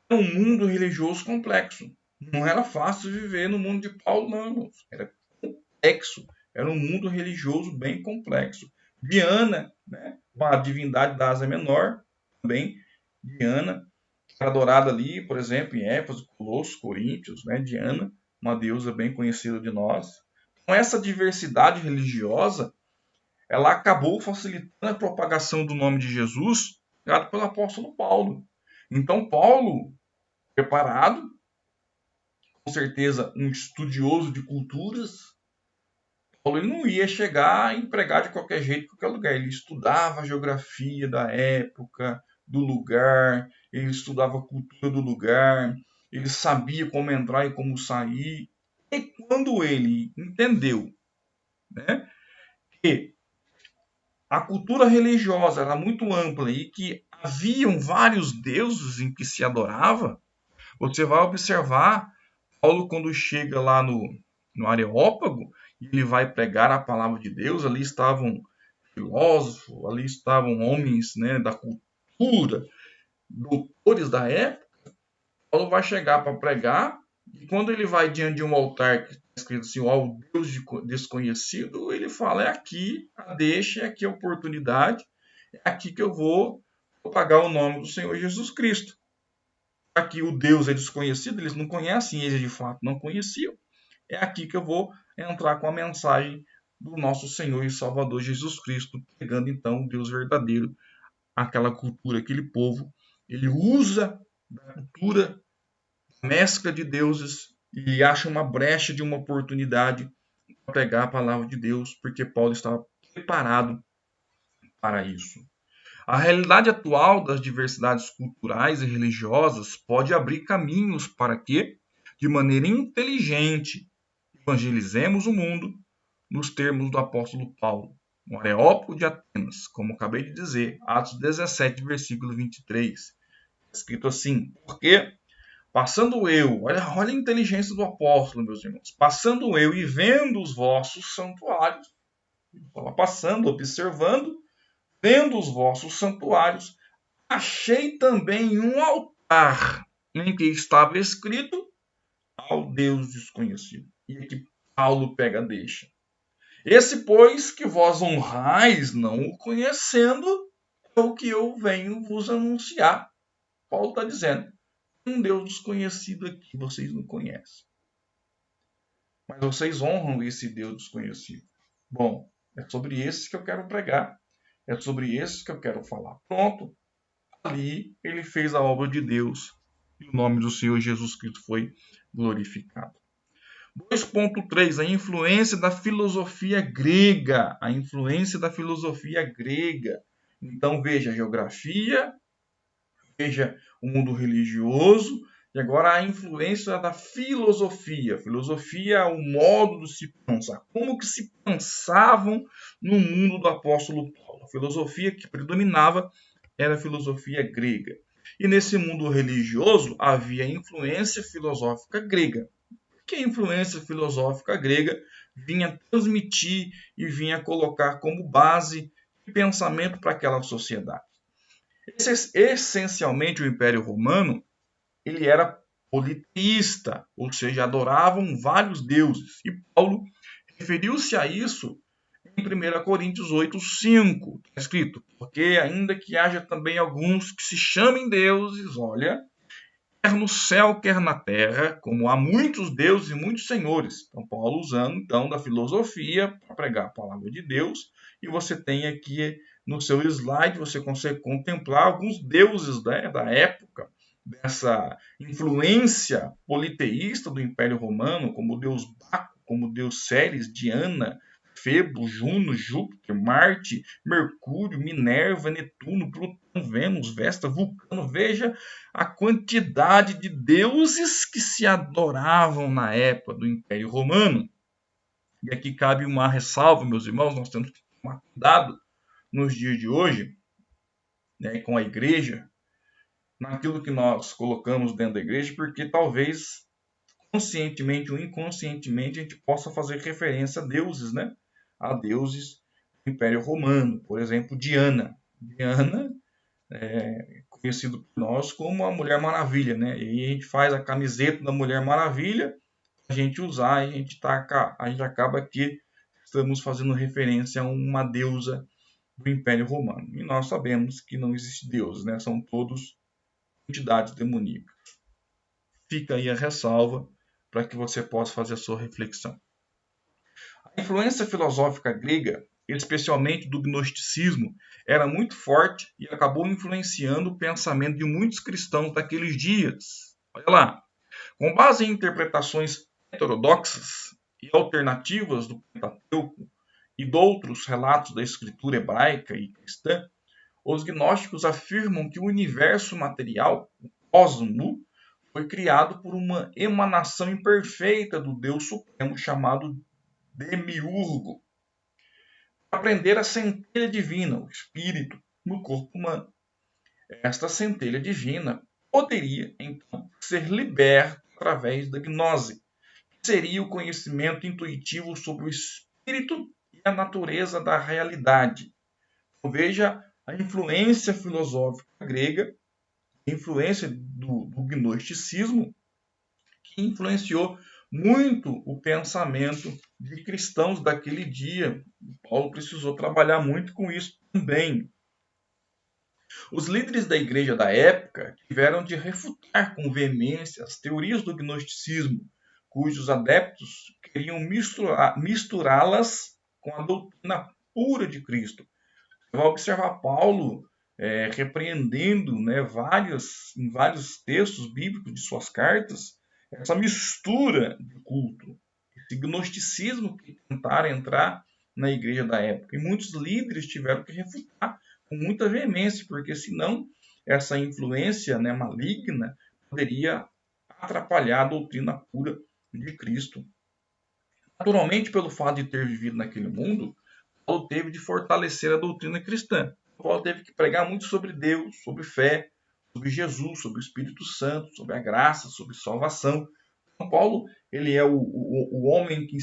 Era um mundo religioso complexo. Não era fácil viver no mundo de Paulo, não, irmãos. Era complexo. Era um mundo religioso bem complexo. Diana, né, uma divindade da Ásia Menor, também Diana, que era adorada ali, por exemplo, em Éfeso, Colossos, Coríntios, né, Diana, uma deusa bem conhecida de nós. Com essa diversidade religiosa, ela acabou facilitando a propagação do nome de Jesus, criado pelo apóstolo Paulo. Então, Paulo, preparado, com certeza um estudioso de culturas, Paulo ele não ia chegar e pregar de qualquer jeito, em qualquer lugar. Ele estudava a geografia da época, do lugar, ele estudava a cultura do lugar, ele sabia como entrar e como sair. E quando ele entendeu, né, que a cultura religiosa era muito ampla e que haviam vários deuses em que se adorava, você vai observar Paulo quando chega lá no Areópago, e ele vai pregar a palavra de Deus, ali estavam filósofos, ali estavam homens, né, da cultura, doutores da época. Paulo vai chegar para pregar, e quando ele vai diante de um altar que está escrito assim, ao Deus desconhecido, ele fala, é aqui a deixa, é aqui a oportunidade, é aqui que eu vou propagar o nome do Senhor Jesus Cristo. Aqui o Deus é desconhecido, eles não conhecem, eles de fato não conheciam. É aqui que eu vou entrar com a mensagem do nosso Senhor e Salvador Jesus Cristo, pegando então o Deus verdadeiro, aquela cultura, aquele povo. Ele usa da cultura, mescla de deuses e acha uma brecha de uma oportunidade para pregar a palavra de Deus, porque Paulo estava preparado para isso. A realidade atual das diversidades culturais e religiosas pode abrir caminhos para que, de maneira inteligente, evangelizemos o mundo nos termos do apóstolo Paulo, no Areópago de Atenas, como acabei de dizer, Atos 17, versículo 23. Escrito assim, porque passando eu, olha a inteligência do apóstolo, meus irmãos, passando eu e vendo os vossos santuários, estava passando, observando, vendo os vossos santuários, achei também um altar em que estava escrito ao Deus desconhecido. E aqui Paulo pega a deixa. Esse, pois, que vós honrais, não o conhecendo, é o que eu venho vos anunciar. Paulo está dizendo, um Deus desconhecido aqui, vocês não conhecem. Mas vocês honram esse Deus desconhecido. Bom, é sobre esse que eu quero pregar. É sobre esse que eu quero falar. Pronto. Ali ele fez a obra de Deus. E o nome do Senhor Jesus Cristo foi glorificado. 2.3, a influência da filosofia grega. A influência da filosofia grega. Então veja a geografia, veja o mundo religioso, e agora a influência da filosofia. Filosofia é o modo de se pensar. Como que se pensavam no mundo do apóstolo Paulo. A filosofia que predominava era a filosofia grega. E nesse mundo religioso havia influência filosófica grega. Que a influência filosófica grega vinha transmitir e vinha colocar como base de pensamento para aquela sociedade. Essencialmente, o Império Romano ele era politeísta, ou seja, adoravam vários deuses. E Paulo referiu-se a isso em 1 Coríntios 8:5, está escrito, porque ainda que haja também alguns que se chamem deuses, olha, quer no céu, quer na terra, como há muitos deuses e muitos senhores. Então, Paulo usando, então, da filosofia para pregar a palavra de Deus. E você tem aqui no seu slide, você consegue contemplar alguns deuses, né, da época, dessa influência politeísta do Império Romano, como o deus Baco, como o deus Ceres, Diana, Febo, Juno, Júpiter, Marte, Mercúrio, Minerva, Netuno, Plutão, Vênus, Vesta, Vulcano. Veja a quantidade de deuses que se adoravam na época do Império Romano. E aqui cabe uma ressalva, meus irmãos, nós temos que tomar cuidado nos dias de hoje, né, com a igreja, naquilo que nós colocamos dentro da igreja, porque talvez conscientemente ou inconscientemente a gente possa fazer referência a deuses, né? A deuses do Império Romano, por exemplo, Diana. Diana é conhecido por nós como a Mulher Maravilha, né? E a gente faz a camiseta da Mulher Maravilha, a gente usar, a gente acaba que estamos fazendo referência a uma deusa do Império Romano. E nós sabemos que não existe deuses, né? São todos entidades demoníacas. Fica aí a ressalva para que você possa fazer a sua reflexão. A influência filosófica grega, especialmente do gnosticismo, era muito forte e acabou influenciando o pensamento de muitos cristãos daqueles dias. Olha lá, com base em interpretações heterodoxas e alternativas do Pentateuco e de outros relatos da escritura hebraica e cristã, os gnósticos afirmam que o universo material, o cosmo, foi criado por uma emanação imperfeita do Deus Supremo chamado Demiurgo, para prender a centelha divina, o espírito, no corpo humano. Esta centelha divina poderia, então, ser liberta através da gnose, que seria o conhecimento intuitivo sobre o espírito e a natureza da realidade. Veja a influência filosófica grega, a influência do gnosticismo, que influenciou muito o pensamento de cristãos daquele dia. Paulo precisou trabalhar muito com isso também. Os líderes da igreja da época tiveram de refutar com veemência as teorias do gnosticismo, cujos adeptos queriam misturá-las com a doutrina pura de Cristo. Você vai observar Paulo repreendendo, né, em vários textos bíblicos de suas cartas, essa mistura de culto, esse gnosticismo que tentaram entrar na igreja da época. E muitos líderes tiveram que refutar com muita veemência, porque senão essa influência, né, maligna poderia atrapalhar a doutrina pura de Cristo. Naturalmente, pelo fato de ter vivido naquele mundo, Paulo teve de fortalecer a doutrina cristã. Paulo teve que pregar muito sobre Deus, sobre fé, sobre Jesus, sobre o Espírito Santo, sobre a graça, sobre salvação. Então, Paulo ele é o homem que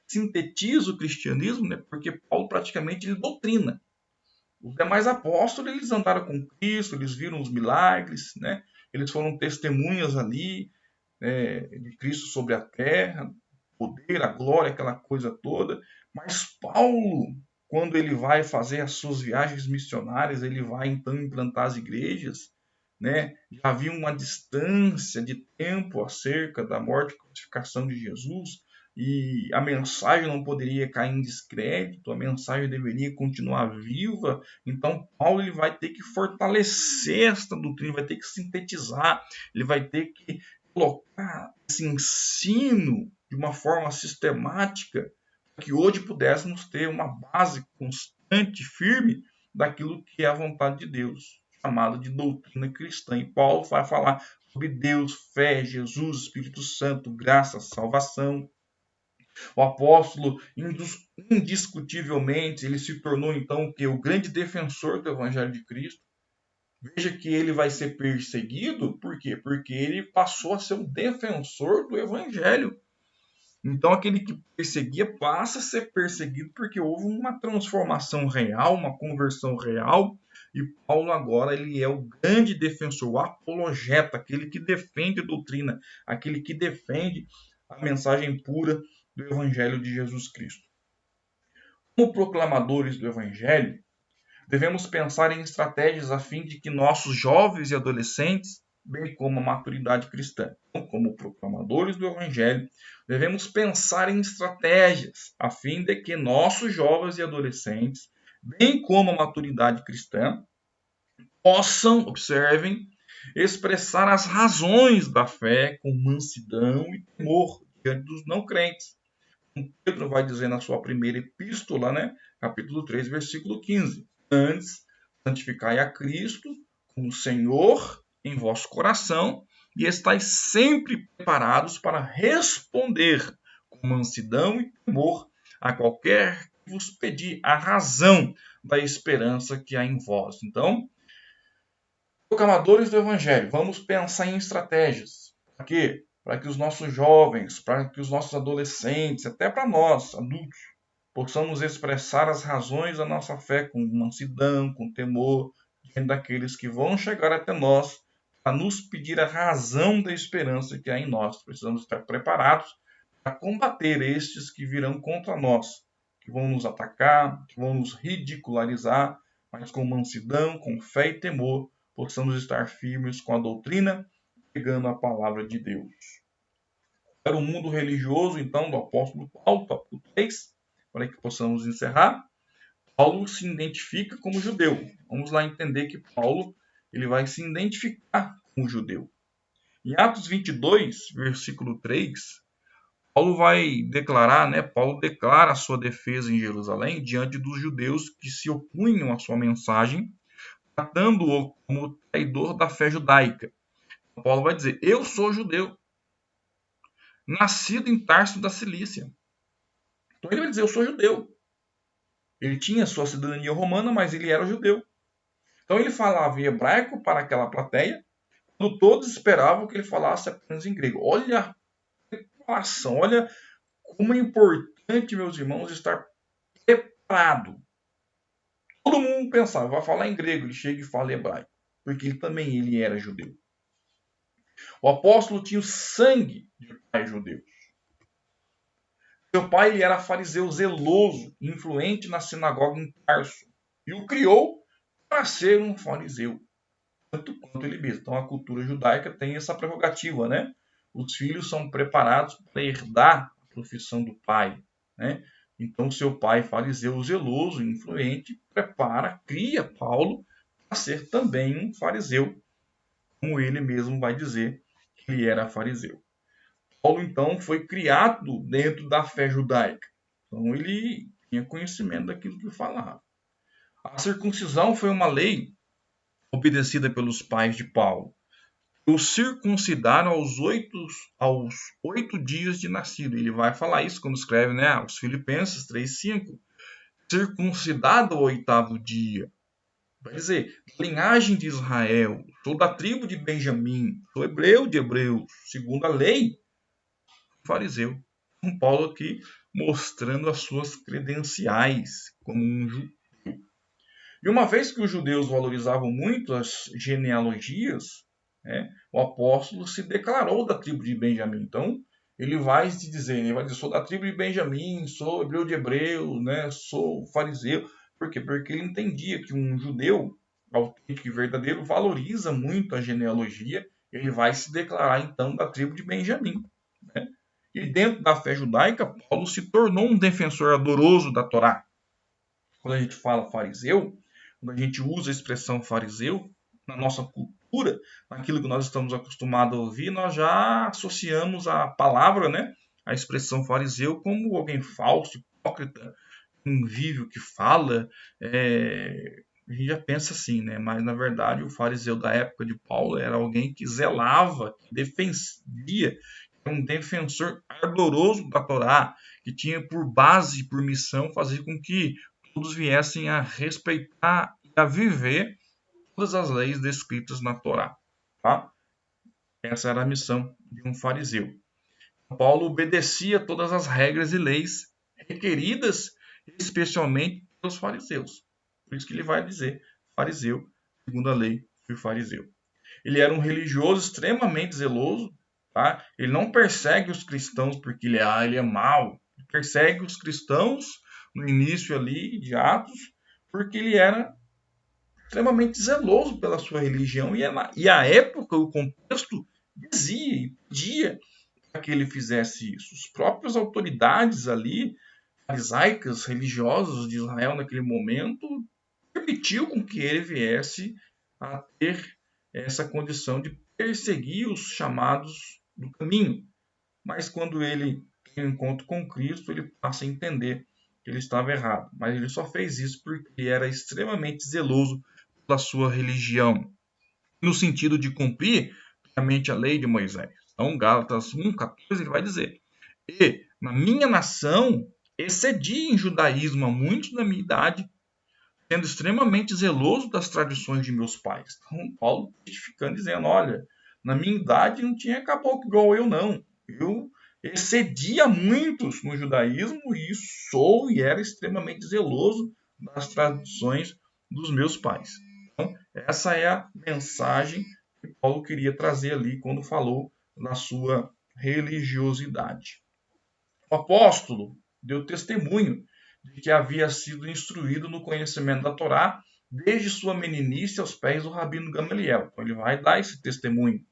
sintetiza o cristianismo, né? Porque Paulo praticamente ele doutrina. Os demais apóstolos eles andaram com Cristo, eles viram os milagres, né? Eles foram testemunhas ali de Cristo sobre a terra, o poder, a glória, aquela coisa toda. Mas Paulo, quando ele vai fazer as suas viagens missionárias, ele vai então implantar as igrejas, né? Já havia uma distância de tempo acerca da morte e crucificação de Jesus, e a mensagem não poderia cair em descrédito, a mensagem deveria continuar viva. Então Paulo ele vai ter que fortalecer esta doutrina, vai ter que sintetizar, ele vai ter que colocar esse ensino de uma forma sistemática, para que hoje pudéssemos ter uma base constante, firme, daquilo que é a vontade de Deus, chamada de doutrina cristã. E Paulo vai falar sobre Deus, fé, Jesus, Espírito Santo, graça, salvação. O apóstolo, indiscutivelmente, ele se tornou então o grande defensor do Evangelho de Cristo. Veja que ele vai ser perseguido, por quê? Porque ele passou a ser um defensor do Evangelho. Então, aquele que perseguia passa a ser perseguido porque houve uma transformação real, uma conversão real. E Paulo agora ele é o grande defensor, o apologeta, aquele que defende a doutrina, aquele que defende a mensagem pura do Evangelho de Jesus Cristo. Como proclamadores do Evangelho, devemos pensar em estratégias a fim de que nossos jovens e adolescentes, bem como a maturidade cristã, como proclamadores do Evangelho, devemos pensar em estratégias a fim de que nossos jovens e adolescentes, bem como a maturidade cristã, possam, observem, expressar as razões da fé com mansidão e temor diante dos não crentes. Pedro vai dizer na sua primeira epístola, né, capítulo 3, versículo 15. Antes, santificai a Cristo como Senhor em vosso coração e estáis sempre preparados para responder com mansidão e temor a qualquer que vos pedir a razão da esperança que há em vós. Então, proclamadores do Evangelho, vamos pensar em estratégias. Para quê? Para que os nossos jovens, para que os nossos adolescentes, até para nós, adultos, possamos expressar as razões da nossa fé com mansidão, com temor, diante daqueles que vão chegar até nós para nos pedir a razão da esperança que há em nós. Precisamos estar preparados para combater estes que virão contra nós, que vão nos atacar, que vão nos ridicularizar, mas com mansidão, com fé e temor, possamos estar firmes com a doutrina, pegando a palavra de Deus. Era o mundo religioso, então, do apóstolo Paulo, capítulo 3, para que possamos encerrar. Paulo se identifica como judeu. Vamos lá entender que Paulo ele vai se identificar como judeu. Em Atos 22, versículo 3, Paulo vai declarar, né? Paulo declara a sua defesa em Jerusalém diante dos judeus que se opunham à sua mensagem, tratando-o como traidor da fé judaica. Paulo vai dizer: eu sou judeu, nascido em Tarso da Cilícia. Então ele vai dizer: eu sou judeu. Ele tinha sua cidadania romana, mas ele era judeu. Então ele falava em hebraico para aquela plateia, quando todos esperavam que ele falasse apenas em grego. Olha a preparação, olha como é importante, meus irmãos, estar preparado. Todo mundo pensava, vai falar em grego, ele chega e fala hebraico, porque ele era judeu. O apóstolo tinha o sangue de pai judeu. Seu pai ele era fariseu zeloso, influente na sinagoga em Tarso, e o criou para ser um fariseu, tanto quanto ele mesmo. Então a cultura judaica tem essa prerrogativa, né? Os filhos são preparados para herdar a profissão do pai, né? Então seu pai, fariseu zeloso, influente, cria Paulo para ser também um fariseu, como ele mesmo vai dizer que ele era fariseu. Paulo, então, foi criado dentro da fé judaica. Então, ele tinha conhecimento daquilo que falava. A circuncisão foi uma lei obedecida pelos pais de Paulo. O circuncidaram aos 8 dias de nascido. Ele vai falar isso quando escreve, né, aos Filipenses 3:5. Circuncidado ao 8º dia. Vai dizer, linhagem de Israel, sou da tribo de Benjamim, sou hebreu de hebreus, segundo a lei, fariseu. Paulo aqui mostrando as suas credenciais como um judeu. E uma vez que os judeus valorizavam muito as genealogias, né, o apóstolo se declarou da tribo de Benjamim. Então, ele vai dizer, sou da tribo de Benjamim, sou hebreu de hebreus, né, sou fariseu. Por quê? Porque ele entendia que um judeu autêntico e verdadeiro valoriza muito a genealogia. Ele vai se declarar, então, da tribo de Benjamim. Né? E dentro da fé judaica, Paulo se tornou um defensor ardoroso da Torá. Quando a gente fala fariseu, quando a gente usa a expressão fariseu, na nossa cultura, naquilo que nós estamos acostumados a ouvir, nós já associamos a palavra, né, a expressão fariseu como alguém falso, hipócrita, invível que fala. A gente já pensa assim, né? Mas na verdade o fariseu da época de Paulo era alguém que zelava, que defendia, um defensor ardoroso da Torá, que tinha por base e por missão fazer com que todos viessem a respeitar e a viver todas as leis descritas na Torá. Tá? Essa era a missão de um fariseu. Paulo obedecia todas as regras e leis requeridas especialmente pelos fariseus. Por isso que ele vai dizer, fariseu, segundo a lei, fui fariseu. Ele era um religioso extremamente zeloso. Tá? Ele não persegue os cristãos porque ele é mau. Ele persegue os cristãos no início ali de Atos porque ele era extremamente zeloso pela sua religião e a época, o contexto dizia e pedia para que ele fizesse isso. As próprias autoridades ali, farisaicas, religiosas de Israel naquele momento, permitiu com que ele viesse a ter essa condição de perseguir os chamados do caminho. Mas quando ele tem um encontro com Cristo, ele passa a entender que ele estava errado. Mas ele só fez isso porque ele era extremamente zeloso pela sua religião, no sentido de cumprir plenamente a lei de Moisés. Então, Gálatas 1:14, ele vai dizer: e na minha nação excedi em judaísmo a muitos da minha idade, sendo extremamente zeloso das tradições de meus pais. Então, Paulo testificando, dizendo, olha, na minha idade não tinha caboclo igual eu, não. Eu excedia muitos no judaísmo e sou e era extremamente zeloso das tradições dos meus pais. Então, essa é a mensagem que Paulo queria trazer ali quando falou na sua religiosidade. O apóstolo deu testemunho de que havia sido instruído no conhecimento da Torá desde sua meninice aos pés do rabino Gamaliel. Então ele vai dar esse testemunho.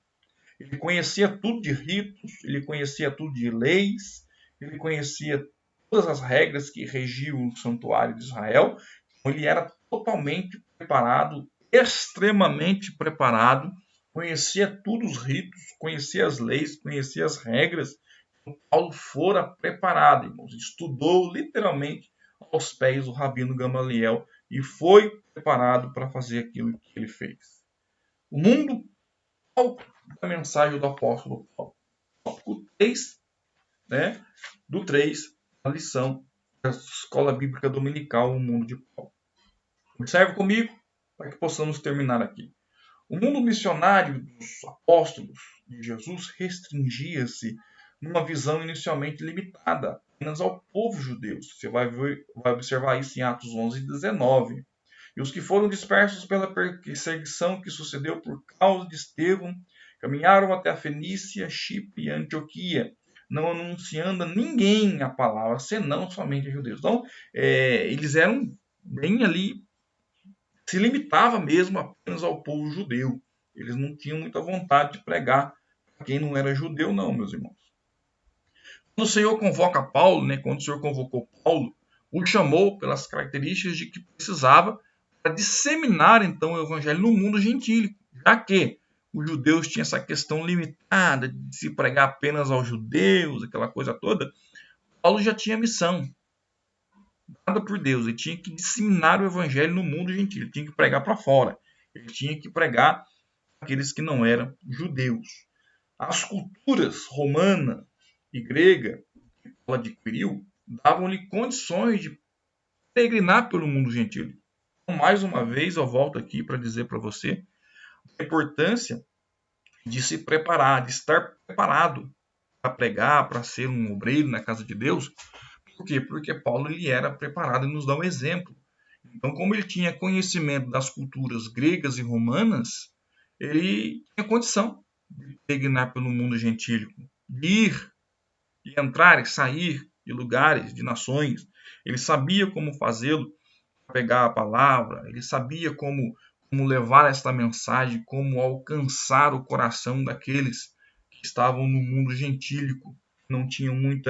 Ele conhecia tudo de ritos, ele conhecia tudo de leis, ele conhecia todas as regras que regiam o santuário de Israel. Então ele era totalmente preparado, extremamente preparado, conhecia todos os ritos, conhecia as leis, conhecia as regras. Então, Paulo fora preparado, irmãos, estudou literalmente aos pés do rabino Gamaliel e foi preparado para fazer aquilo que ele fez. O mundo da mensagem do apóstolo Paulo. Tópico 3, né, do 3, a lição da Escola Bíblica Dominical, o mundo de Paulo. Observe comigo para que possamos terminar aqui. O mundo missionário dos apóstolos de Jesus restringia-se numa visão inicialmente limitada apenas ao povo judeu. Você vai observar isso em Atos 11:19. E os que foram dispersos pela perseguição que sucedeu por causa de Estevão, caminharam até a Fenícia, Chipre e Antioquia, não anunciando a ninguém a palavra, senão somente a judeus. Então, eles eram bem ali, se limitava mesmo apenas ao povo judeu. Eles não tinham muita vontade de pregar para quem não era judeu, não, meus irmãos. Quando o Senhor convoca Paulo, né, quando o Senhor convocou Paulo, o chamou pelas características de que precisava para disseminar então o evangelho no mundo gentílico, já que os judeus tinham essa questão limitada de se pregar apenas aos judeus, aquela coisa toda. Paulo já tinha missão dada por Deus, ele tinha que disseminar o evangelho no mundo gentil, ele tinha que pregar para fora, ele tinha que pregar aqueles que não eram judeus. As culturas romana e grega que Paulo adquiriu davam-lhe condições de peregrinar pelo mundo gentil. Então, mais uma vez, eu volto aqui para dizer para você a importância de se preparar, de estar preparado para pregar, para ser um obreiro na casa de Deus. Por quê? Porque Paulo ele era preparado e nos dá um exemplo. Então, como ele tinha conhecimento das culturas gregas e romanas, ele tinha condição de peregrinar pelo mundo gentílico, de ir e entrar e sair de lugares, de nações. Ele sabia como fazê-lo, pegar a palavra, ele sabia como levar esta mensagem, como alcançar o coração daqueles que estavam no mundo gentílico, não tinham muito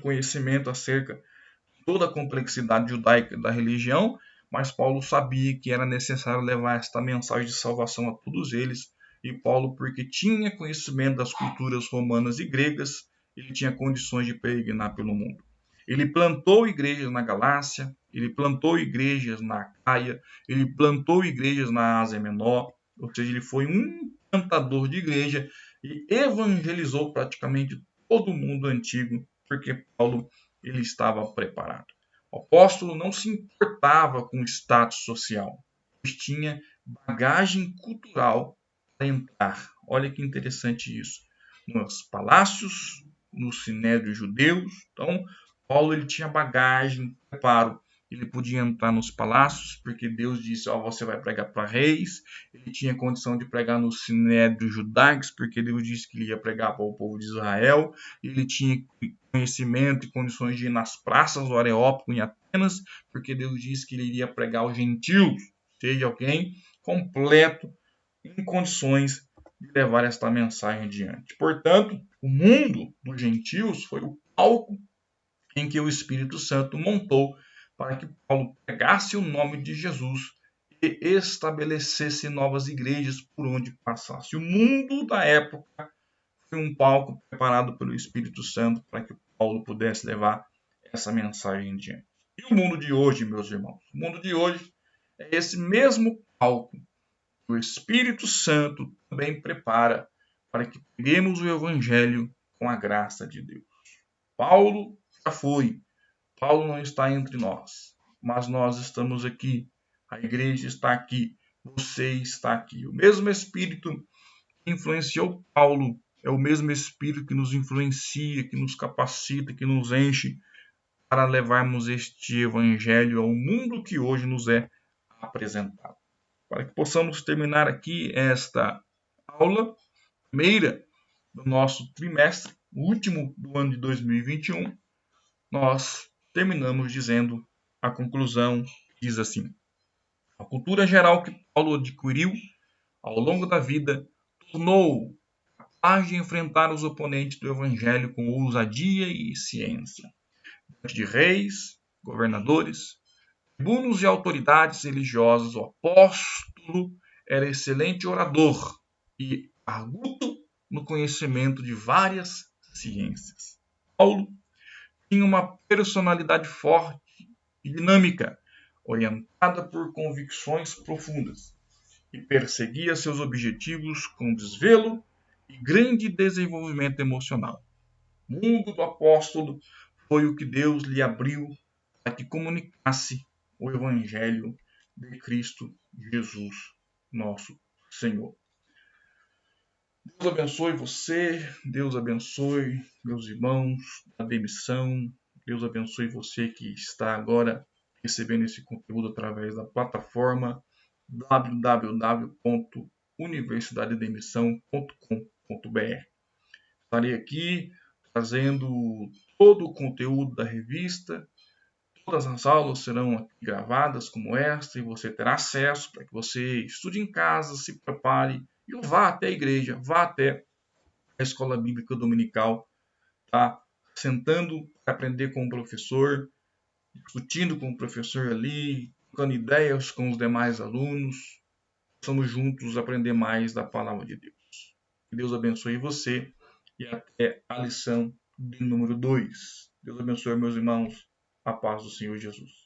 conhecimento acerca de toda a complexidade judaica da religião, mas Paulo sabia que era necessário levar esta mensagem de salvação a todos eles. E Paulo, porque tinha conhecimento das culturas romanas e gregas, ele tinha condições de peregrinar pelo mundo. Ele plantou igrejas na Galácia, ele plantou igrejas na Acaia, ele plantou igrejas na Ásia Menor, ou seja, ele foi um plantador de igreja e evangelizou praticamente todo o mundo antigo, porque Paulo ele estava preparado. O apóstolo não se importava com o status social, pois tinha bagagem cultural para entrar. Olha que interessante isso. Nos palácios, nos sinédrios judeus. Então, Paulo ele tinha bagagem, preparo. Ele podia entrar nos palácios, porque Deus disse, você vai pregar para reis. Ele tinha condição de pregar nos sinédrios judaicos, porque Deus disse que ele ia pregar para o povo de Israel. Ele tinha conhecimento e condições de ir nas praças do Areópago em Atenas, porque Deus disse que ele iria pregar aos gentios, seja alguém completo, em condições de levar esta mensagem adiante. Portanto, o mundo dos gentios foi o palco em que o Espírito Santo montou para que Paulo pregasse o nome de Jesus e estabelecesse novas igrejas por onde passasse. O mundo da época foi um palco preparado pelo Espírito Santo para que Paulo pudesse levar essa mensagem adiante. E o mundo de hoje, meus irmãos? O mundo de hoje é esse mesmo palco que o Espírito Santo também prepara para que peguemos o Evangelho com a graça de Deus. Paulo já foi, Paulo não está entre nós, mas nós estamos aqui, a igreja está aqui, você está aqui. O mesmo Espírito que influenciou Paulo é o mesmo Espírito que nos influencia, que nos capacita, que nos enche para levarmos este Evangelho ao mundo que hoje nos é apresentado. Para que possamos terminar aqui esta aula, primeira do nosso trimestre, o último do ano de 2021, nós terminamos dizendo a conclusão, diz assim: a cultura geral que Paulo adquiriu ao longo da vida tornou-o capaz de enfrentar os oponentes do evangelho com ousadia e ciência. Diante de reis, governadores, tribunos e autoridades religiosas, o apóstolo era excelente orador e arguto no conhecimento de várias ciências. Paulo tinha uma personalidade forte e dinâmica, orientada por convicções profundas, e perseguia seus objetivos com desvelo e grande desenvolvimento emocional. O mundo do apóstolo foi o que Deus lhe abriu para que comunicasse o Evangelho de Cristo Jesus, nosso Senhor. Deus abençoe você, Deus abençoe meus irmãos da demissão, Deus abençoe você que está agora recebendo esse conteúdo através da plataforma www.universidadedemissão.com.br. Estarei aqui trazendo todo o conteúdo da revista. Todas as aulas serão aqui gravadas como esta e você terá acesso para que você estude em casa, se prepare e vá até a igreja, vá até a escola bíblica dominical, tá? Sentando para aprender com o professor, discutindo com o professor ali, trocando ideias com os demais alunos. Vamos juntos aprender mais da palavra de Deus. Que Deus abençoe você e até a lição de número 2. Deus abençoe, meus irmãos. A paz do Senhor Jesus.